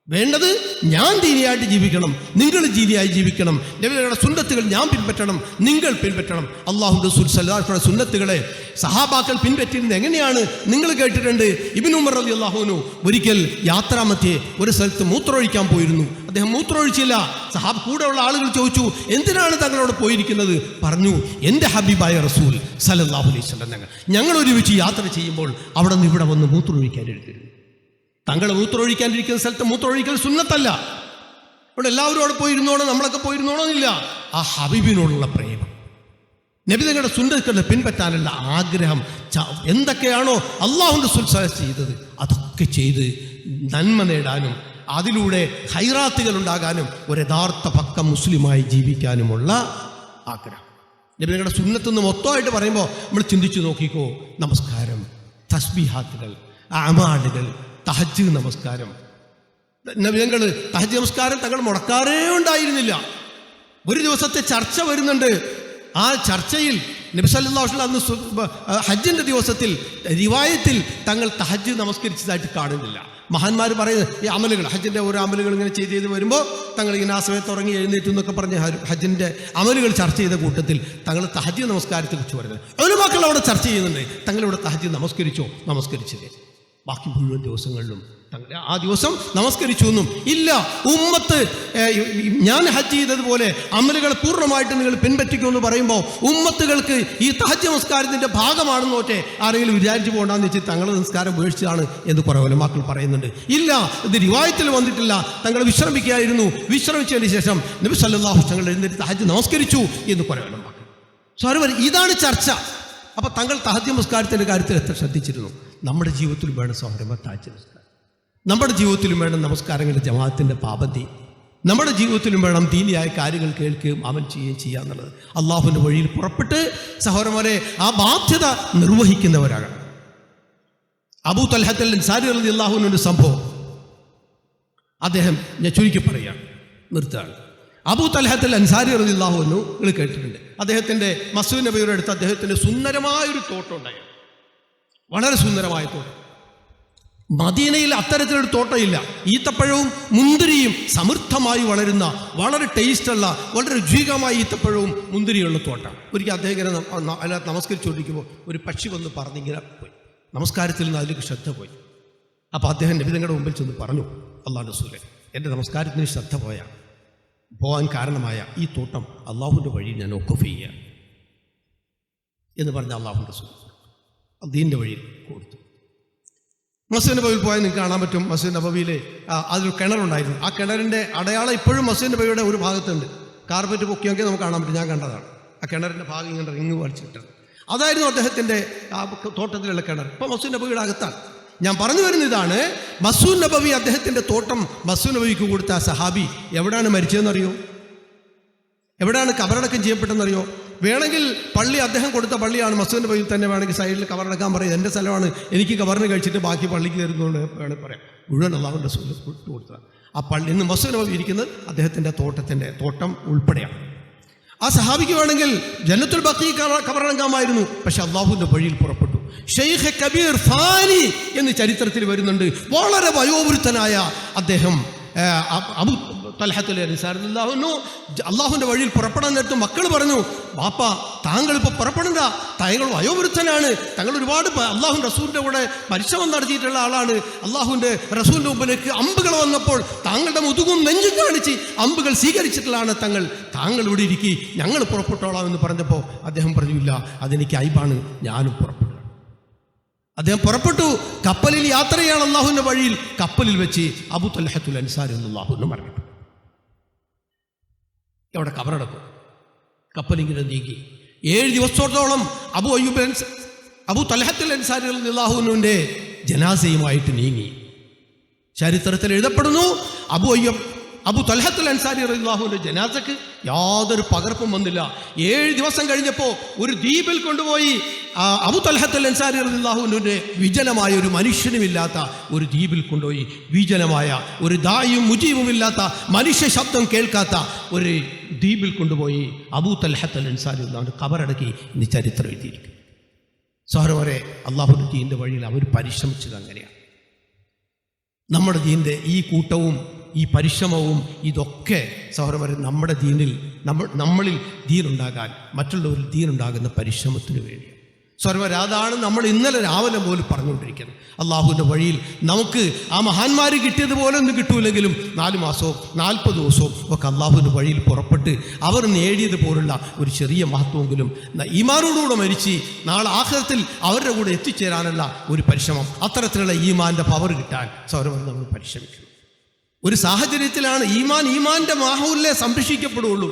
വേണ്ടത് ഞാൻ ദീനിയായിട്ട് ജീവിക്കണം, നിങ്ങൾ ദീനിയായി ജീവിക്കണം. നബിയുടെ സുന്നത്തുകൾ ഞാൻ പിൻപറ്റണം, നിങ്ങൾ പിൻപറ്റണം. അല്ലാഹു റസൂൽ സല്ലല്ലാഹു അലൈഹി വസല്ലം സുന്നത്തുകളെ സഹാബാക്കൾ പിൻപറ്റിയിരുന്നത് എങ്ങനെയാണ് നിങ്ങൾ കേട്ടിട്ടുണ്ട്. ഇബ്നു ഉമർ റളിയല്ലാഹു അൻഹു ഒരിക്കൽ യാത്രാമധ്യേ ഒരു സ്ഥലത്ത് മൂത്രമൊഴിക്കാൻ പോയിരുന്നു. അദ്ദേഹം മൂത്രമൊഴിച്ചില്ല. സഹാബ് കൂടെയുള്ള ആളുകൾ ചോദിച്ചു, എന്തിനാണ് തങ്ങളോട് പോയിരിക്കുന്നത്? പറഞ്ഞു, എൻ്റെ ഹബീബായ റസൂൽ സല്ലല്ലാഹു അലൈഹി വസല്ലം ഞങ്ങൾ ഒരുമിച്ച് യാത്ര ചെയ്യുമ്പോൾ അവിടെ നിന്ന് ഇവിടെ വന്ന് മൂത്രമൊഴിക്കാൻ എഴുതിയിരുന്നു. തങ്ങൾ മൂത്രമൊഴിക്കാനിരിക്കുന്ന സ്ഥലത്ത് മൂത്രമൊഴിക്കൽ സുന്നത്തല്ല. ഇവിടെ എല്ലാവരും അവിടെ പോയിരുന്നോണോ, നമ്മളൊക്കെ പോയിരുന്നോണോ എന്നില്ല. ആ ഹബീബിനോടുള്ള പ്രേമം, നബി തങ്ങളുടെ സുന്നത്തുകളെ പിൻപറ്റാനുള്ള ആഗ്രഹം, എന്തൊക്കെയാണോ അല്ലാഹുവിൻ്റെ റസൂൽ ചെയ്തത് അതൊക്കെ ചെയ്ത് നന്മ നേടാനും അതിലൂടെ ഖൈറാത്തുകൾ ഉണ്ടാകാനും ഒരു യഥാർത്ഥ പക്ക മുസ്ലിമായി ജീവിക്കാനുമുള്ള ആഗ്രഹം. നബി തങ്ങളുടെ സുന്നത്തെന്ന് മൊത്തമായിട്ട് പറയുമ്പോൾ നമ്മൾ ചിന്തിച്ചു നോക്കിക്കോ. നമസ്കാരം, തസ്ബീഹാത്തുകൾ, അമാലുകൾ, തഹജ്ജ് നമസ്കാരം. നബിതങ്ങൾ തഹജ്ജ് നമസ്കാരം തങ്ങൾ മുടക്കാറേ ഉണ്ടായിരുന്നില്ല. ഒരു ദിവസത്തെ ചർച്ച വരുന്നുണ്ട്. ആ ചർച്ചയിൽ നബി സല്ലല്ലാഹു അലൈഹി വസല്ലം അന്ന് ഹജ്ജിൻ്റെ ദിവസത്തിൽ റിവായത്തിൽ തങ്ങൾ തഹജ്ജുദ് നമസ്കരിച്ചതായിട്ട് കാണുന്നില്ല. മഹാന്മാർ പറയുന്നത് ഈ അമലുകൾ, ഹജ്ജിൻ്റെ ഓരോ അമലുകൾ ഇങ്ങനെ ചെയ്ത് വരുമ്പോൾ തങ്ങൾ ഇങ്ങനെ ആ സമയത്ത് ഉറങ്ങി എഴുന്നേറ്റു എന്നൊക്കെ പറഞ്ഞ് ഹജ്ജിൻ്റെ അമലുകൾ ചർച്ച ചെയ്ത കൂട്ടത്തിൽ തങ്ങൾ തഹജ്ജുദ് നമസ്കാരത്തെ കുറിച്ച് പറയുന്നത്. ഉലമാക്കൾ അവിടെ ചർച്ച ചെയ്യുന്നുണ്ട്, തങ്ങളിവിടെ തഹജ്ജുദ് നമസ്കരിച്ചില്ലേ? ബാക്കി മുഴുവൻ ദിവസങ്ങളിലും തങ്ങൾ ആ ദിവസം നമസ്കരിച്ചു എന്നും ഇല്ല. ഉമ്മത്ത് ഞാൻ ഹജ്ജ് ചെയ്തതുപോലെ അമലുകൾ പൂർണ്ണമായിട്ട് നിങ്ങൾ പിൻപറ്റിക്കുമെന്ന് പറയുമ്പോൾ ഉമ്മത്തുകൾക്ക് ഈ തഹജ്ജുദ് നമസ്കാരത്തിൻ്റെ ഭാഗമാണെന്നോട്ടെ ആരെങ്കിലും വിചാരിച്ചു പോകണ്ടെന്ന് വെച്ച് തങ്ങളുടെ നമസ്കാരം വീഴ്ചയാണ് എന്ന് കുറേ ഉലമാക്കൾ പറയുന്നുണ്ട്. ഇല്ല, ഇത് റിവായത്തിൽ വന്നിട്ടില്ല. തങ്ങൾ വിശ്രമിക്കുകയായിരുന്നു. വിശ്രമിച്ചതിന് ശേഷം നബി സല്ലല്ലാഹു അലൈഹി വസല്ലം എഴുന്നേറ്റ് തഹജ്ജുദ് നമസ്കരിച്ചു എന്ന് കുറേ ഉലമാക്കൾ. സഹോദരൻ, ഇതാണ് ചർച്ച. അപ്പോൾ തങ്ങൾ തഹജ്ജുദ് നമസ്കാരത്തിൻ്റെ കാര്യത്തിൽ എത്ര ശ്രദ്ധിച്ചിരുന്നു? നമ്മുടെ ജീവിതത്തിലും വേണം സഹോദരന്മാർ തഹജ്ജുദ് നമസ്കാരം. നമ്മുടെ ജീവിതത്തിലും വേണം നമസ്കാരങ്ങളുടെ ജമാഅത്തിൻ്റെ പാബന്തി. നമ്മുടെ ജീവിതത്തിലും വേണം ദീനിയായ കാര്യങ്ങൾ കേൾക്കുകയും അമൽ ചെയ്യുക എന്നുള്ളത്. അള്ളാഹുവിൻ്റെ വഴിയിൽ പുറപ്പെട്ട് സഹോദരന്മാരെ ആ ബാധ്യത നിർവഹിക്കുന്നവരാകണം. അബൂ തൽഹത്തുൽ അൻസാരി റളിയല്ലാഹു അൻഹുവിൻ്റെ സംഭവം അദ്ദേഹം ഞാൻ ചുരുക്കി പറയുകയാണ്, നിർത്തുകയാണ്. അബൂ തൽഹത്തുൽ അൻസാരി റളിയല്ലാഹു അൻഹു നിങ്ങൾ കേട്ടിട്ടുണ്ട്. അദ്ദേഹത്തിൻ്റെ മസ്ജിദ് നബവിയുടെ അടുത്ത് അദ്ദേഹത്തിൻ്റെ സുന്ദരമായൊരു തോട്ടം ഉണ്ടായിരുന്നു. വളരെ സുന്ദരമായ തോട്ടം. മദീനയിൽ അത്തരത്തിലൊരു തോട്ടമില്ല. ഈത്തപ്പഴവും മുന്തിരിയും സമൃദ്ധമായി വളരുന്ന, വളരെ ടേസ്റ്റുള്ള, വളരെ രുചികരമായ ഈത്തപ്പഴവും മുന്തിരിയുള്ള തോട്ടം. ഒരിക്കൽ അദ്ദേഹം ഇങ്ങനെ അതിനകത്ത് നമസ്കരിച്ചുകൊണ്ടിരിക്കുമ്പോൾ ഒരു പക്ഷി വന്ന് പറഞ്ഞിങ്ങനെ പോയി. നമസ്കാരത്തിൽ നിന്ന് അതിലേക്ക് ശ്രദ്ധ പോയി. അപ്പോൾ അദ്ദേഹം നബി തങ്ങളുടെ മുമ്പിൽ ചെന്ന് പറഞ്ഞു, അല്ലാഹുവിൻ്റെ റസൂലേ, എൻ്റെ നമസ്കാരത്തിന് ശ്രദ്ധ പോകാൻ കാരണമായ ഈ തോട്ടം അള്ളാഹുവിൻ്റെ വഴി ഞാൻ ഒക്കഫ് ചെയ്യുക എന്ന് പറഞ്ഞ അള്ളാഹുവിൻ്റെ റസൂൽ ദീൻ്റെ വഴിയിൽ കൊടുത്തു. മസ്ജിദ് നബവിയിൽ പോയാൽ നിങ്ങൾക്ക് കാണാൻ പറ്റും. മസ്ജിദ് നബവിയിൽ അതൊരു കിണറുണ്ടായിരുന്നു. ആ കിണറിൻ്റെ അടയാളം ഇപ്പോഴും മസ്ജിദ് നബവിയുടെ ഒരു ഭാഗത്തുണ്ട്. കാർപ്പറ്റ് പൊക്കിയൊക്കെ നമുക്ക് കാണാൻ പറ്റും. ഞാൻ കണ്ടതാണ്. ആ കിണറിൻ്റെ ഭാഗം ഇങ്ങനെ റിങ് വലിച്ചിട്ടത്. അതായിരുന്നു അദ്ദേഹത്തിൻ്റെ ആ തോട്ടത്തിലുള്ള കിണർ. ഇപ്പോൾ മസ്ജിദ് നബവിയുടെ അകത്താണ്. ഞാൻ പറഞ്ഞു വരുന്ന ഇതാണ്, മസ്ജിദ് നബവി അദ്ദേഹത്തിൻ്റെ തോട്ടം മസ്ജിദ് നബവിക്ക് കൊടുത്ത ആ സഹാബി എവിടെയാണ് മരിച്ചതെന്നറിയോ? എവിടെയാണ് കബറടക്കം ചെയ്യപ്പെട്ടെന്നറിയോ? വേണമെങ്കിൽ പള്ളി അദ്ദേഹം കൊടുത്ത പള്ളിയാണ്, മസ്ജിദ് നബവിയിൽ തന്നെ വേണമെങ്കിൽ സൈഡിൽ കബറടക്കാൻ പറയും. എൻ്റെ സ്ഥലമാണ്, എനിക്ക് കബറിന് കഴിച്ചിട്ട് ബാക്കി പള്ളിക്ക് തരുന്നുകൊണ്ട് വേണമെങ്കിൽ പറയാം. മുഴുവൻ അല്ലാഹുവിൻ്റെ റസൂൽ കൊടുത്തതാണ് ആ പള്ളി. ഇന്ന് മസ്ജിദ് നബവി ഇരിക്കുന്നത് അദ്ദേഹത്തിൻ്റെ തോട്ടം ഉൾപ്പെടെയാണ്. ആ സഹാബിക്ക് വേണമെങ്കിൽ ജന്നത്തുൽ ബഖീ കബറടക്കാമായിരുന്നു. പക്ഷെ അള്ളാഹുവിൻ്റെ വഴിയിൽ പുറപ്പെട്ടു. ഷെയ്ഖ് കബീർ ഫാനി എന്ന് ചരിത്രത്തിൽ വരുന്നുണ്ട്. വളരെ വയോവൃദ്ധനായ അദ്ദേഹം അബൂ തൽഹത്തുൽ അൻസാരി റളിയല്ലാഹു അൻഹു അള്ളാഹുവിൻ്റെ വഴിയിൽ പുറപ്പെടാൻ നേരത്ത് മക്കൾ പറഞ്ഞു, ബാപ്പ താങ്കളിപ്പോൾ പുറപ്പെടണ്ട, താങ്കൾ വയോവൃദ്ധനാണ്, താങ്കൾ ഒരുപാട് അള്ളാഹുവിൻ്റെ റസൂലിൻ്റെ കൂടെ പരിശ്രമം നടത്തിയിട്ടുള്ള ആളാണ്. അള്ളാഹുവിൻ്റെ റസൂലിൻ്റെ മുമ്പിലേക്ക് അമ്പുകൾ വന്നപ്പോൾ താങ്കളുടെ മുതുകും നെഞ്ചും കാണിച്ച് അമ്പുകൾ സ്വീകരിച്ചിട്ടുള്ളതാണ് താങ്കൾ ഇവിടെ ഇരിക്കി, ഞങ്ങൾ പുറപ്പെട്ടോളാം എന്ന് പറഞ്ഞപ്പോൾ അദ്ദേഹം പറഞ്ഞില്ല, അതെനിക്ക് ഐബാണ്, ഞാനും പുറപ്പെട്ടു. അദ്ദേഹം പുറപ്പെട്ടു. കപ്പലിൽ യാത്രയാണ് അള്ളാഹുവിൻ്റെ വഴിയിൽ. കപ്പലിൽ വെച്ച് അബൂ തൽഹത്തുൽ അൻസാരി റളിയല്ലാഹു അൻഹു മരണപ്പെട്ടു. അവിടെ കബറടക്കും. കപ്പലിങ്ങനെ നീങ്ങി 7 ദിവസത്തോളം അബൂ തൽഹത്തുൽ അൻസാരി റളിയല്ലാഹു അൻഹുവിൻ്റെ ജനാസയുമായിട്ട് നീങ്ങി. ചരിത്രത്തിൽ എഴുതപ്പെടുന്നു, അബൂ തൽഹത്തുൽ അൻസാരി റളിയല്ലാഹുവിൻ്റെ ജനാസക്ക് യാതൊരു പകർപ്പും വന്നില്ല. 7 ദിവസം കഴിഞ്ഞപ്പോൾ ഒരു ദ്വീപിൽ കൊണ്ടുപോയി അബൂ തൽഹത്തുൽ അൻസാരി റളിയല്ലാഹു അൻഹുവിൻ്റെ വിജനമായ, ഒരു മനുഷ്യനുമില്ലാത്ത ഒരു ദ്വീപിൽ കൊണ്ടുപോയി, വിജനമായ, ഒരു ദായും മുജീബുമില്ലാത്ത, മനുഷ്യ ശബ്ദം കേൾക്കാത്ത ഒരു ദ്വീപിൽ കൊണ്ടുപോയി അബൂ തൽഹത്തുൽ അൻസാരി റളിയല്ലാഹു കബറടക്കി എന്ന് ചരിത്രം എഴുതിയിരിക്കും. സഹോദരന്മാരെ, അള്ളാഹുവിൻ്റെ ദീനിൻ്റെ വഴിയിൽ അവർ പരിശ്രമിച്ചത് അങ്ങനെയാണ്. നമ്മുടെ ദീനിൻ്റെ ഈ കൂട്ടവും ഈ പരിശ്രമവും ഇതൊക്കെ സഹോദരന്മാരെ നമ്മുടെ നമ്മളിൽ ദീനുണ്ടാകാൻ, മറ്റുള്ളവരിൽ ദീനുണ്ടാകുന്ന പരിശ്രമത്തിന് വേണ്ടി. സഹോദരന്മാരെ, അതാണ് നമ്മൾ ഇന്നലെ രാവിലെ പോലും പറഞ്ഞുകൊണ്ടിരിക്കുന്നത്. അള്ളാഹുവിൻ്റെ വഴിയിൽ നമുക്ക് ആ മഹാന്മാർ കിട്ടിയതുപോലെ ഒന്നും കിട്ടൂലെങ്കിലും 4 മാസവും 40 ദിവസവും ഒക്കെ അള്ളാഹുവിൻ്റെ വഴിയിൽ പുറപ്പെട്ട് അവർ നേടിയതുപോലുള്ള ഒരു ചെറിയ മഹത്വമെങ്കിലും ഈമാനോടുകൂടെ മരിച്ച് നാളെ ആഖിറത്തിൽ അവരുടെ കൂടെ എത്തിച്ചേരാനുള്ള ഒരു പരിശ്രമം, അത്തരത്തിലുള്ള ഈമാൻ്റെ പവർ കിട്ടാൻ സഹോദരന്മാർ നമ്മൾ പരിശ്രമിക്കണം. ഒരു സാഹചര്യത്തിലാണ് ഈമാൻ്റെ മാഹൂലിനെ സംരക്ഷിക്കപ്പെടുകയുള്ളൂ.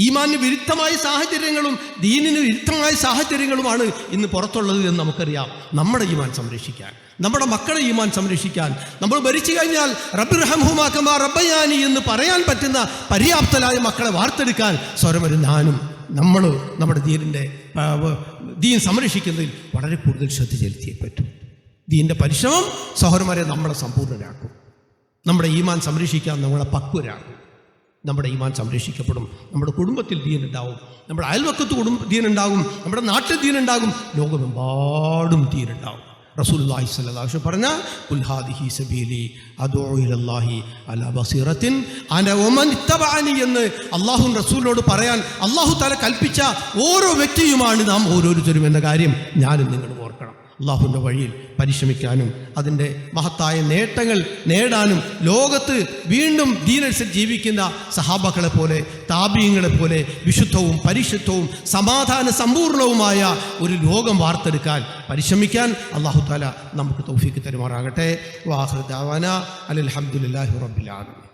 ഈമാനിന് വിരുദ്ധമായ സാഹചര്യങ്ങളും ദീനിന് വിരുദ്ധമായ സാഹചര്യങ്ങളുമാണ് ഇന്ന് പുറത്തുള്ളത് എന്ന് നമുക്കറിയാം. നമ്മുടെ ഈമാൻ സംരക്ഷിക്കാൻ, നമ്മുടെ മക്കളെ ഈമാൻ സംരക്ഷിക്കാൻ, നമ്മൾ മരിച്ചു കഴിഞ്ഞാൽ റബ്ബിർഹംഹുമാ കമാ റബ്ബയാനി എന്ന് പറയാൻ പറ്റുന്ന പര്യാപ്തരായ മക്കളെ വാർത്തെടുക്കാൻ സ്വരമരും നമ്മൾ നമ്മുടെ ദീൻ സംരക്ഷിക്കുന്നതിൽ വളരെ കൂടുതൽ ശ്രദ്ധ ചെലുത്തിയേ പറ്റും. ദീൻ്റെ പരിശ്രമം സഹോദരന്മാരെ നമ്മളെ സമ്പൂർണ്ണരാക്കും. നമ്മുടെ ഈമാൻ സംരക്ഷിക്കാൻ നമ്മളെ പക്വരാക്കും. നമ്മുടെ ഈമാൻ സംരക്ഷിക്കപ്പെടും, നമ്മുടെ കുടുംബത്തിൽ ദീനുണ്ടാവും, നമ്മുടെ അയൽവക്കത്ത് ദീനുണ്ടാകും, നമ്മുടെ നാട്ടിൽ ദീനുണ്ടാകും, ലോകമെമ്പാടും ദീനുണ്ടാവും. റസൂലുള്ളാഹി സ്വല്ലല്ലാഹു അലൈഹി വസല്ലം പറഞ്ഞ ഖുൽ ഹാദിഹി സബീലി അദ്ഉ ഇലല്ലാഹി അലാ ബസീറത്തിൻ അന വമൻ ഇത്തബഅനി എന്ന് അല്ലാഹുവും റസൂലിനോട് പറയാൻ അല്ലാഹു തആല കൽപ്പിച്ച ഓരോ വ്യക്തിയുമാണ് നാം ഓരോരുത്തരും എന്ന കാര്യം ഞാനും നിങ്ങളും ഓർക്കണം. അല്ലാഹുവിൻ്റെ വഴിയിൽ പരിശ്രമിക്കാനും അതിൻ്റെ മഹത്തായ നേട്ടങ്ങൾ നേടാനും ലോകത്ത് വീണ്ടും ദീനനുസരിച്ച് ജീവിക്കുന്ന സഹാബാക്കളെ പോലെ താബീങ്ങളെ പോലെ വിശുദ്ധവും പരിശുദ്ധവും സമാധാന സമ്പൂർണവുമായ ഒരു ലോകം വാർത്തെടുക്കാൻ പരിശ്രമിക്കാൻ അല്ലാഹു തആല നമുക്ക് തൗഫീഖ് തരുമാറാകട്ടെ. വാഖിറു ദഅവാനാ അൽഹംദുലില്ലാഹി റബ്ബിൽ ആലമീൻ.